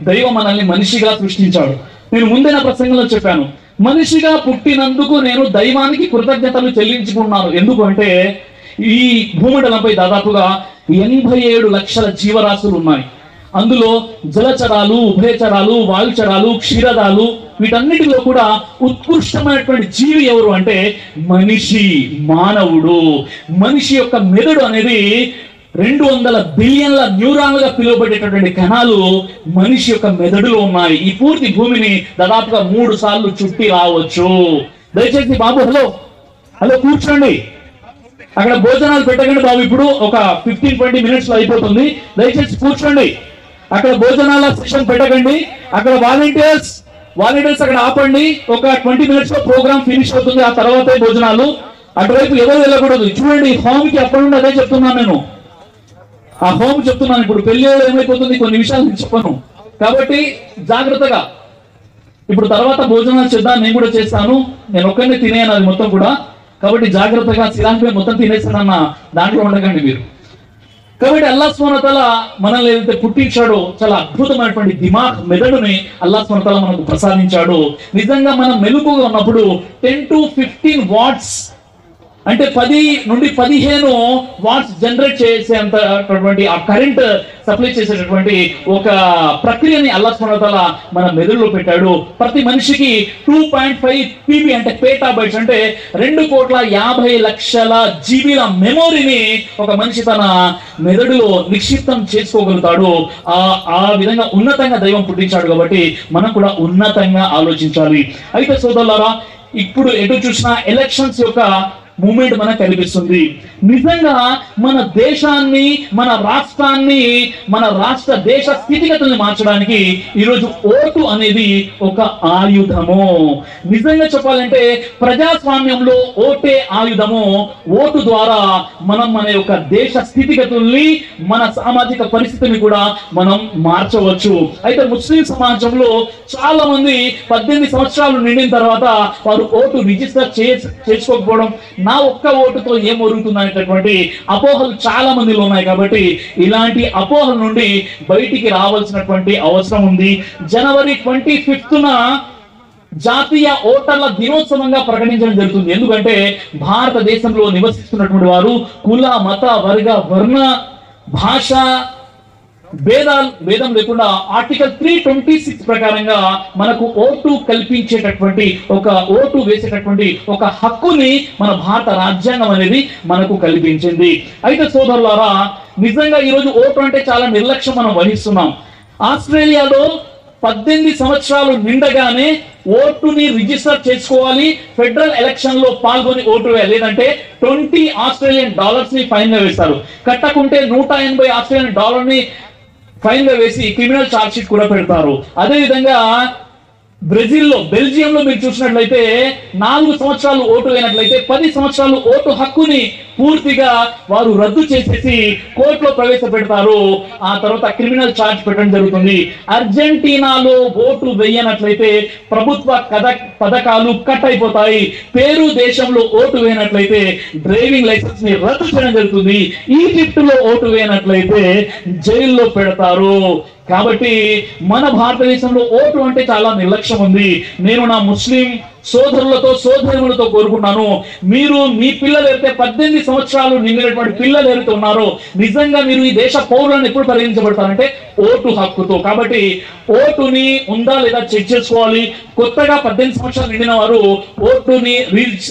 దైవం మనల్ని మనిషిగా సృష్టించాడు. నేను ముందే నా ప్రసంగంలో చెప్పాను, మనిషిగా పుట్టినందుకు నేను దైవానికి కృతజ్ఞతలు చెల్లించుకున్నాను. ఎందుకు అంటే ఈ భూమండలంపై దాదాపుగా 87 లక్షల జీవరాశులు ఉన్నాయి. అందులో జలచరాలు, ఉభయచరాలు, వాయుచరాలు, క్షీరదాలు, వీటన్నిటిలో కూడా ఉత్కృష్టమైనటువంటి జీవి ఎవరు అంటే మనిషి, మానవుడు. మనిషి యొక్క మెదడు అనేది 200 బిలియన్ల న్యూరాన్లుగా పిలువబడేటటువంటి కణాలు మనిషి యొక్క మెదడులో ఉన్నాయి. ఈ పూర్తి భూమిని దాదాపుగా 3 సార్లు చుట్టి రావచ్చు. దయచేసి బాబు హలో కూర్చోండి, అక్కడ భోజనాలు పెట్టకండి బాబు, ఇప్పుడు ఒక 15-20 మినిట్స్ లో అయిపోతుంది. దయచేసి కూర్చోండి, అక్కడ భోజనాల సెషన్ పెట్టకండి. అక్కడ వాలంటీర్స్ అక్కడ ఆపండి. ఒక 20 మినిట్స్ లో ప్రోగ్రామ్ ఫినిష్ అవుతుంది, ఆ తర్వాతే భోజనాలు. అటువైపు ఎవరు వెళ్ళకూడదు. చూడండి, హోమ్ కి అక్కడ నుండి అదే చెప్తున్నాను నేను, ఆ హోమ్ చెప్తున్నాను. ఇప్పుడు పెళ్లి ఏమైపోతుంది, కొన్ని విషయాలు నేను చెప్పను, కాబట్టి జాగ్రత్తగా. ఇప్పుడు తర్వాత భోజనాలు చేద్దాం, నేను కూడా చేస్తాను, నేను ఒక్కరిని తినేను అది మొత్తం కూడా. కాబట్టి జాగ్రత్తగా, సిరాంపై మొత్తం తినేస్తానన్న దాంట్లో ఉండకండి మీరు. కాబట్టి అల్లాహ్ సుబ్హానహు వ తఆలా మనల్ని ఏదైతే పుట్టించాడో చాలా అద్భుతమైనటువంటి దిమాగ్, మెదడుని అల్లాహ్ సుబ్హానహు వ తఆలా మనకు ప్రసాదించాడు. నిజంగా మనం మెలకుగా ఉన్నప్పుడు 10 to 15 వాట్స్ అంటే 10 నుండి 15 వాట్స్ జనరేట్ చేసేంతటువంటి ఆ కరెంట్ సప్లై చేసేటటువంటి ఒక ప్రక్రియని అల్లాహ్ సుబ్హానహు వ తఆలా మన మెదడులో పెట్టాడు. ప్రతి మనిషికి 2.5 PB అంటే పేటాబైట్స్ అంటే 2,50,00,000 జీబీల మెమొరీని ఒక మనిషి తన మెదడులో నిక్షిప్తం చేసుకోగలుగుతాడు. ఆ విధంగా ఉన్నతంగా దైవం పుట్టించాడు. కాబట్టి మనం కూడా ఉన్నతంగా ఆలోచించాలి. అయితే సోదరులారా, ఇప్పుడు ఎటు చూసినా ఎలక్షన్స్ యొక్క మూమెంట్ మనకు కనిపిస్తుంది. నిజంగా మన దేశాన్ని, మన రాష్ట్రాన్ని, మన రాష్ట్ర దేశ స్థితిగతుల్ని మార్చడానికి ఈరోజు ఓటు అనేది ఒక ఆయుధము. నిజంగా చెప్పాలంటే ప్రజాస్వామ్యంలో ఓటే ఆయుధము. ఓటు ద్వారా మనం మన యొక్క దేశ స్థితిగతుల్ని, మన సామాజిక పరిస్థితిని కూడా మనం మార్చవచ్చు. అయితే ముస్లిం సమాజంలో చాలా మంది 18 సంవత్సరాలు నిండిన తర్వాత వారు ఓటు రిజిస్టర్ చేసుకోకపోవడం, నా ఒక్క ఓటుతో ఏం జరుగుతుంది అనేటటువంటి అపోహలు చాలా మందిలో ఉన్నాయి. కాబట్టి ఇలాంటి అపోహల నుండి బయటికి రావాల్సినటువంటి అవసరం ఉంది. జనవరి 25న జాతీయ ఓటర్ల దినోత్సవంగా ప్రకటించడం జరుగుతుంది. ఎందుకంటే భారతదేశంలో నివసిస్తున్నటువంటి వారు కుల, మత, వర్గ, వర్ణ, భాష భేదం లేకుండా ఆర్టికల్ 326 ప్రకారంగా మనకు ఓటు కల్పించేటటువంటి, ఒక ఓటు వేసేటటువంటి ఒక హక్కుని మన భారత రాజ్యాంగం అనేది మనకు కల్పించింది. అయితే సోదరులారా, నిజంగా ఈరోజు ఓటు అంటే చాలా నిర్లక్ష్యం మనం వహిస్తున్నాం. ఆస్ట్రేలియాలో 18 సంవత్సరాలు నిండగానే ఓటుని రిజిస్టర్ చేసుకోవాలి, ఫెడరల్ ఎలక్షన్ లో పాల్గొని ఓటు వేయాలి. లేదంటే $20 ని ఫైన్ గా వేస్తారు. కట్టకుంటే $180 ఫైన్ గా వేసి క్రిమినల్ ఛార్జ్ షీట్ కూడా పెడతారు. అదే విధంగా బెల్జియంలో మీరు చూసినట్లయితే 4 సంవత్సరాలు ఓటు వేయనట్లయితే 10 సంవత్సరాలు ఓటు హక్కుని పూర్తిగా వారు రద్దు చేసేసి కోర్టులో ప్రవేశపెడతారు. ఆ తర్వాత క్రిమినల్ ఛార్జ్ పెట్టడం జరుగుతుంది. అర్జెంటీనాలో ఓటు వేయనట్లయితే ప్రభుత్వ పథకాలు కట్ అయిపోతాయి. పేరు దేశంలో ఓటు వేయనట్లయితే డ్రైవింగ్ లైసెన్స్ ని రద్దు చేయడం జరుగుతుంది. ఈజిప్ట్ లో ఓటు వేయనట్లయితే జైల్లో పెడతారు. కాబట్టి మన భారతదేశంలో ఓటు అంటే చాలా నిర్లక్ష్యం ఉంది. నేను నా ముస్లిం సోదరులతో, సోదరులతో కోరుకున్నాను, మీరు మీ పిల్లలు అయితే 18 సంవత్సరాలు నిండినటువంటి పిల్లలు ఎవరైతే ఉన్నారో నిజంగా మీరు ఈ దేశ పౌరులను ఎప్పుడు పరిగణించబడతారంటే ఓటు హక్కుతో. కాబట్టి ఓటుని ఉందా లేదా చెక్ చేసుకోవాలి. కొత్తగా 18 సంవత్సరాలు నిండిన వారు ఓటుని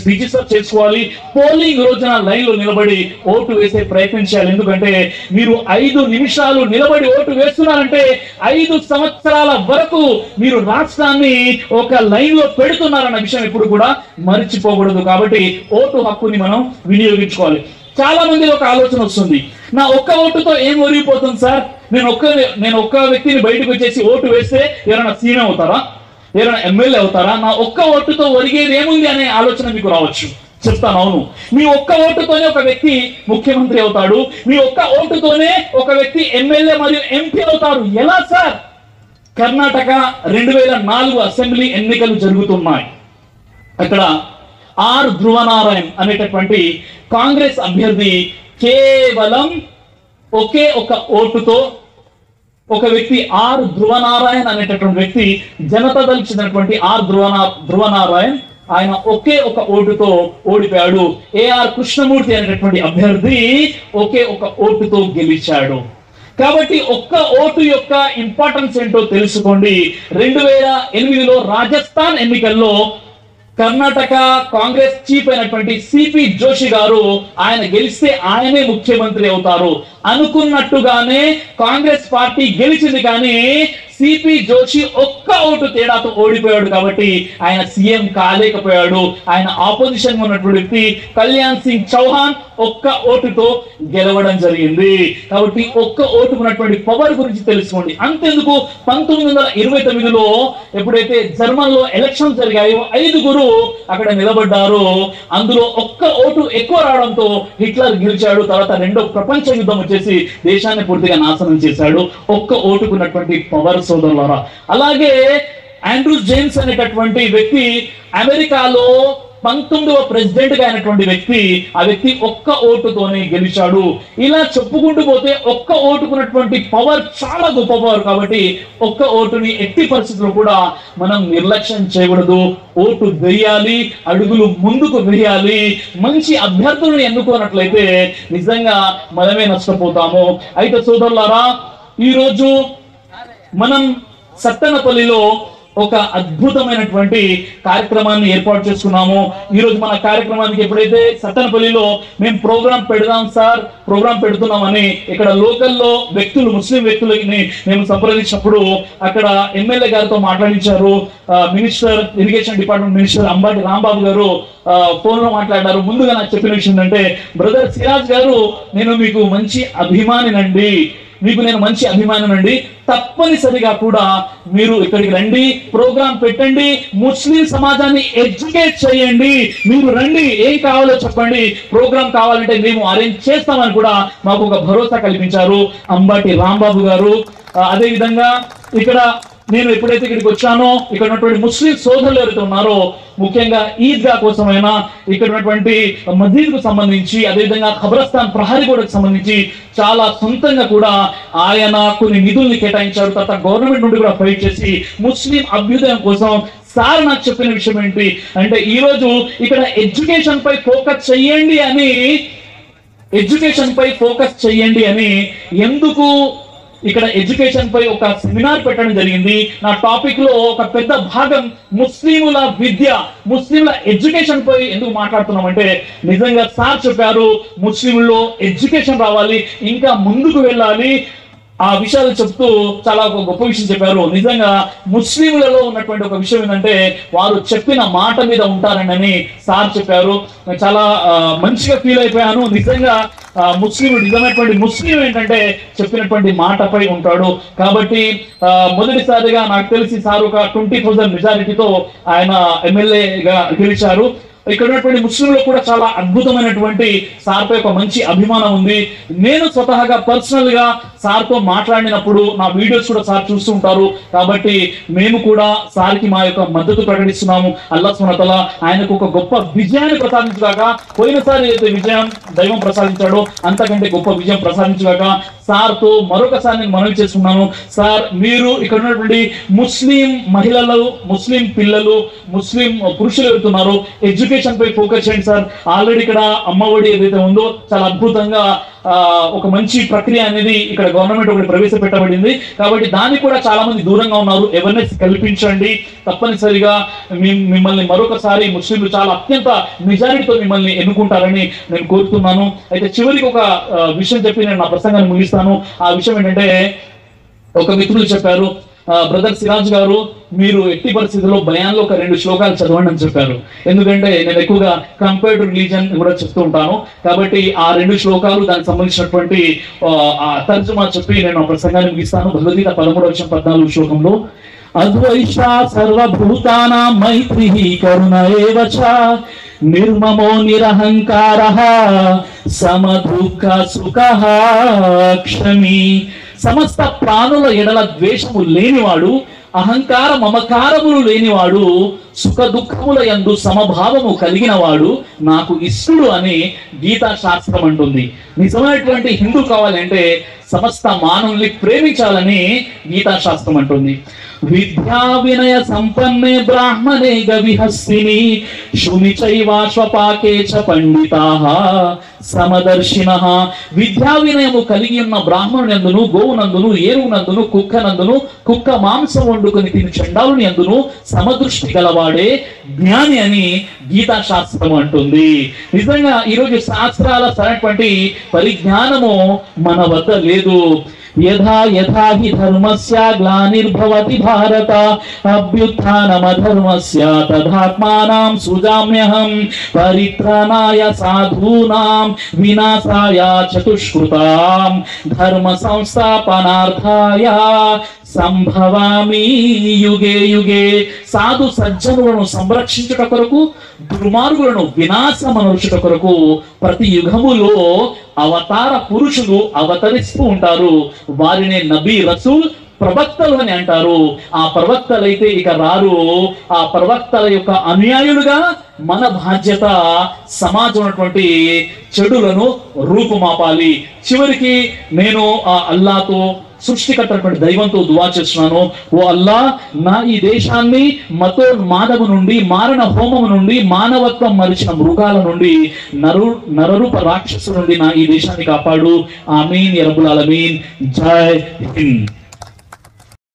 రిజిస్టర్ చేసుకోవాలి. పోలింగ్ రోజున లైన్ లో నిలబడి ఓటు వేసే ప్రయత్నం చేయాలి. ఎందుకంటే మీరు 5 నిమిషాలు నిలబడి ఓటు వేస్తున్నారంటే 5 సంవత్సరాల వరకు మీరు రాష్ట్రాన్ని ఒక లైన్ లో పెడుతున్నారన్న విషయం ఎప్పుడు కూడా మర్చిపోకూడదు. కాబట్టి ఓటు హక్కుని మనం వినియోగించుకోవాలి. చాలా మంది ఒక ఆలోచన వస్తుంది, నా ఒక్క ఓటుతో ఏం ఒరిగిపోతుంది సార్, నేను ఒక్క వ్యక్తిని బయటకు వచ్చేసి ఓటు వేస్తే ఎవరైనా సీఎం అవుతారా? ఎవరైనా ఎమ్మెల్యే అవుతారా? నా ఒక్క ఓటుతో ఒరిగేది ఏముంది అనే ఆలోచన మీకు రావచ్చు. చెప్తాను, అవును. మీ ఒక్క ఓటుతోనే ఒక వ్యక్తి ముఖ్యమంత్రి అవుతాడు. మీ ఒక్క ఓటుతోనే ఒక వ్యక్తి ఎమ్మెల్యే మరియు ఎంపీ అవుతారు. ఎలా సార్? కర్ణాటక 2004 అసెంబ్లీ ఎన్నికలు జరుగుతున్నాయి. అక్కడ ఆర్ ధ్రువనారాయణ్ అనేటటువంటి కాంగ్రెస్ అభ్యర్థి కేవలం ఒకే ఒక ఓటుతో ఒక వ్యక్తి ఆర్ ధ్రువనారాయణ్ అనేటటువంటి వ్యక్తి జనతాదళ్ చెందినటువంటి ఆర్ ధ్రువనారాయణ్ ఆయన ఒకే ఒక ఓటుతో ఓడిపోయాడు. ఏఆర్ కృష్ణమూర్తి అనేటటువంటి అభ్యర్థి ఒకే ఒక ఓటుతో గెలిచాడు. కాబట్టి ఒక్క ఓటు యొక్క ఇంపార్టెన్స్ ఏంటో తెలుసుకోండి. 2008లో రాజస్థాన్ ఎన్నికల్లో కర్ణాటక కాంగ్రెస్ చీఫ్ అయినటువంటి సిపి జోషి గారు ఆయన గెలిస్తే ఆయనే ముఖ్యమంత్రి అవుతారు అనుకున్నట్టుగానే కాంగ్రెస్ పార్టీ గెలిచింది. కానీ సిపి జోషి ఒక్క ఓటు తేడాతో ఓడిపోయాడు కాబట్టి ఆయన సీఎం కాలేకపోయాడు. ఆయన ఆపోజిషన్ ఉన్నటువంటి వ్యక్తి కళ్యాణ్ సింగ్ చౌహాన్ ఒక్క ఓటుతో గెలవడం జరిగింది. కాబట్టి ఒక్క ఓటుకు ఉన్నటువంటి పవర్ గురించి తెలుసుకోండి. అంతెందుకు 1929లో ఎప్పుడైతే జర్మన్ లో ఎలక్షన్ జరిగాయో 5 అక్కడ నిలబడ్డారు. అందులో ఒక్క ఓటు ఎక్కువ రావడంతో హిట్లర్ గెలిచాడు. తర్వాత రెండో ప్రపంచ యుద్ధం వచ్చేసి దేశాన్ని పూర్తిగా నాశనం చేశాడు. ఒక్క ఓటుకున్నటువంటి పవర్ సోదరులారా. అలాగే ఆండ్రూ జేమ్స్ అనేటటువంటి వ్యక్తి అమెరికాలో 19వ ప్రెసిడెంట్ గా అయినటువంటి వ్యక్తి. ఆ వ్యక్తి ఒక్క ఓటుతోనే గెలిచాడు. ఇలా చెప్పుకుంటూ పోతే ఒక్క ఓటుకున్నటువంటి పవర్ చాలా గొప్ప పవర్. కాబట్టి ఒక్క ఓటుని ఎట్టి పరిస్థితుల్లో కూడా మనం నిర్లక్ష్యం చేయకూడదు. ఓటు వేయాలి, అడుగులు ముందుకు వేయాలి. మంచి అభ్యర్థులను ఎన్నుకోనట్లయితే నిజంగా మనమే నష్టపోతాము. అయితే సోదరులారా, ఈరోజు మనం సత్తెనపల్లిలో ఒక అద్భుతమైనటువంటి కార్యక్రమాన్ని ఏర్పాటు చేసుకున్నాము. ఈ రోజు మన కార్యక్రమానికి ఎప్పుడైతే సత్తెనపల్లిలో మేము ప్రోగ్రాం పెడదాం సార్, ప్రోగ్రాం పెడుతున్నామని ఇక్కడ లోకల్లో వ్యక్తులు, ముస్లిం వ్యక్తులని మేము సంప్రదించినప్పుడు అక్కడ ఎమ్మెల్యే గారితో మాట్లాడించారు. Minister, irrigation department minister Ambati Rambabu గారు ఫోన్ లో మాట్లాడారు. ముందుగా నాకు చెప్పిన విషయం ఏంటంటే, బ్రదర్ సిరాజ్ గారు, నేను మీకు మంచి అభిమానినండి, మీకు నేను మంచి అభిమానం, తప్పనిసరిగా కూడా మీరు ఇక్కడికి రండి, ప్రోగ్రాం పెట్టండి, ముస్లిం సమాజాన్ని ఎడ్యుకేట్ చేయండి, మీరు రండి, ఏం కావాలో చెప్పండి, ప్రోగ్రాం కావాలంటే మేము అరేంజ్ చేస్తామని కూడా మాకు ఒక భరోసా కల్పించారు అంబాటి రాంబాబు గారు. అదే విధంగా ఇక్కడ నేను ఎప్పుడైతే ఇక్కడికి వచ్చానో ఇక్కడ ఉన్నటువంటి ముస్లిం సోదరులు ఎవరైతే ఉన్నారో, ముఖ్యంగా ఈద్గా కోసమైనా ఇక్కడ ఉన్నటువంటి మసీద్ కు సంబంధించి, అదేవిధంగా ఖబరస్థాన్ ప్రహరీ గోడకు సంబంధించి చాలా సొంతంగా కూడా ఆయన కొన్ని నిధుల్ని కేటాయించారు. తర్వాత గవర్నమెంట్ నుండి కూడా ఫైట్ చేసి ముస్లిం అభ్యుదయం కోసం సార్ నాకు చెప్పిన విషయం ఏంటి అంటే, ఈ రోజు ఇక్కడ ఎడ్యుకేషన్ పై ఫోకస్ చెయ్యండి అని ఎందుకు ఇక్కడ ఎడ్యుకేషన్ పై ఒక సెమినార్ పెట్టడం జరిగింది. నా టాపిక్ లో ఒక పెద్ద భాగం ముస్లిముల విద్య, ముస్లింల ఎడ్యుకేషన్ పై ఎందుకు మాట్లాడుతున్నామంటే, నిజంగా సార్ చెప్పారు ముస్లింలో ఎడ్యుకేషన్ రావాలి, ఇంకా ముందుకు వెళ్ళాలి. ఆ విషయాలు చెప్తూ చాలా ఒక గొప్ప విషయం చెప్పారు. నిజంగా ముస్లింలలో ఉన్నటువంటి ఒక విషయం ఏంటంటే, వారు చెప్పిన మాట మీద ఉంటారని సార్ చెప్పారు. చాలా మంచిగా ఫీల్ అయిపోయాను. నిజంగా ముస్లిం, నిజమైనటువంటి ముస్లిం ఏంటంటే చెప్పినటువంటి మాటపై ఉంటాడు. కాబట్టి మొదటిసారిగా నాకు తెలిసి సార్ ఒక 20,000 మెజారిటీతో ఆయన ఎమ్మెల్యేగా గెలిచారు. ఇక్కడ ఉన్నటువంటి ముస్లింలు కూడా చాలా అద్భుతమైనటువంటి సార్పై ఒక మంచి అభిమానం ఉంది. నేను స్వతహాగా పర్సనల్ గా సార్తో మాట్లాడినప్పుడు నా వీడియోస్ కూడా సార్ చూస్తూ ఉంటారు. కాబట్టి మేము కూడా సార్కి మా యొక్క మద్దతు ప్రకటిస్తున్నాము. అల్లాహ్ సుబ్హానహు వ తఆలా ఆయనకు ఒక గొప్ప విజయాన్ని ప్రసాదించుగాక. పోయినసారి అయితే విజయం దైవం ప్రసాదించాడో అంతకంటే గొప్ప విజయం ప్రసాదించుగాక. సార్తో మరొకసారి నేను మనవి చేస్తున్నాను, సార్ మీరు ఇక్కడ ఉన్నటువంటి ముస్లిం మహిళలు, ముస్లిం పిల్లలు, ముస్లిం పురుషులు ఎవరుతున్నారో ఎడ్యుకేషన్ పై ఫోకస్ చేయండి సార్. ఆల్రెడీ ఇక్కడ అమ్మఒడి ఏదైతే ఉందో చాలా అద్భుతంగా ఒక మంచి ప్రక్రియ అనేది ఇక్కడ గవర్నమెంట్ ఒకటి ప్రవేశపెట్టబడింది. కాబట్టి దానికి కూడా చాలా మంది దూరంగా ఉన్నారు. అవేర్నెస్ కల్పించండి. తప్పనిసరిగా మిమ్మల్ని మరొకసారి ముస్లింలు చాలా అత్యంత మెజారిటీతో మిమ్మల్ని ఎన్నుకుంటారని నేను కోరుతున్నాను. అయితే చివరికి ఒక విషయం చెప్పి నేను నా ప్రసంగాన్ని ముగిస్తాను. ఆ విషయం ఏంటంటే, ఒక మిత్రులు చెప్పారు, బ్రదర్ సిరాజ్ గారు మీరు ఎట్టి పరిస్థితుల్లో బయాన్లో ఒక 2 శ్లోకాలు చదవండి అని చెప్పారు. ఎందుకంటే నేను ఎక్కువగా కంపేర్డ్ రిలీజన్ కూడా చెప్తూ ఉంటాను. కాబట్టి ఆ 2 శ్లోకాలు దానికి సంబంధించినటువంటి తర్జుమా చెప్పి నేను ఆ ప్రసంగాన్ని ముగిస్తాను. భగవద్గీత 13వ అధ్యాయం 14వ శ్లోకంలో అద్వైషా సర్వభూతానాం మైత్రిః కరుణ ఏవ చ నిర్మమో నిరహంకారః సమదుఃఖ సుఖః క్షమీ. సమస్త ప్రాణుల ఎడల ద్వేషము లేనివాడు, అహంకార మమకారములు లేనివాడు, సుఖ దుఃఖముల యందు సమభావము కలిగినవాడు నాకు ఇష్టడు అని గీతా శాస్త్రం అంటుంది. నిజమైనటువంటి హిందూ కావాలంటే సమస్త మానవుల్ని ప్రేమించాలని గీతా శాస్త్రం అంటుంది. విద్యా వినయ సంపన్నే బ్రాహ్మణే గవిహస్తిని శుని చైవాశ్వపాకే చ పండితాః సమదర్శినః. విద్యా వినయము కలిగి ఉన్న బ్రాహ్మణునందును, గోవునందును, ఏనుగునందును, కుక్కనందును, కుక్క మాంసం వండుకొని తిని చండాలుని అందును సమదృష్టి గలవాడే జ్ఞాని అని గీతా శాస్త్రం అంటుంది. నిజంగా ఈరోజు శాస్త్రాల సరైనటువంటి పరిజ్ఞానము మన వద్ద లేదు. యథా యథా హి ధర్మస్య గ్లానిర్భవతి భారత అభ్యుత్థానమధర్మస్య తదాత్మానాం సృజామ్యహం పరిత్రాణాయ సాధూనాం వినాశాయ చతుష్కృతాం ధర్మ సంస్థాపనార్థాయ సంభవామి యుగే యుగే. సాధు సజ్జనులను సంరక్షించుట కొరకు, దుర్మార్గులను వినాశమనర్చుట కొరకు ప్రతి యుగములో అవతార పురుషులు అవతరిస్తూ ఉంటారు. వారిని నబీ, రసూల్, ప్రవక్తలు అని అంటారు. ఆ ప్రవక్తలైతే ఇక రారు. ఆ ప్రవక్తల యొక్క అనుయాయులుగా మన బాధ్యత సమాజం ఉన్నటువంటి చెడులను రూపుమాపాలి. చివరికి నేను ఆ అల్లాతో, సృష్టికర్తటువంటి దైవంతో దువా చేస్తున్నాను. ఓ అల్లా, నా ఈ దేశాన్ని మతోన్మాదము నుండి, మారణ హోమము నుండి, మానవత్వం మరిచిన మృగాల నుండి, నరరూప రాక్షసు నుండి నా ఈ దేశాన్ని కాపాడు. ఆమీన్ యా రబ్బుల్ ఆలమీన్. జై హింద్.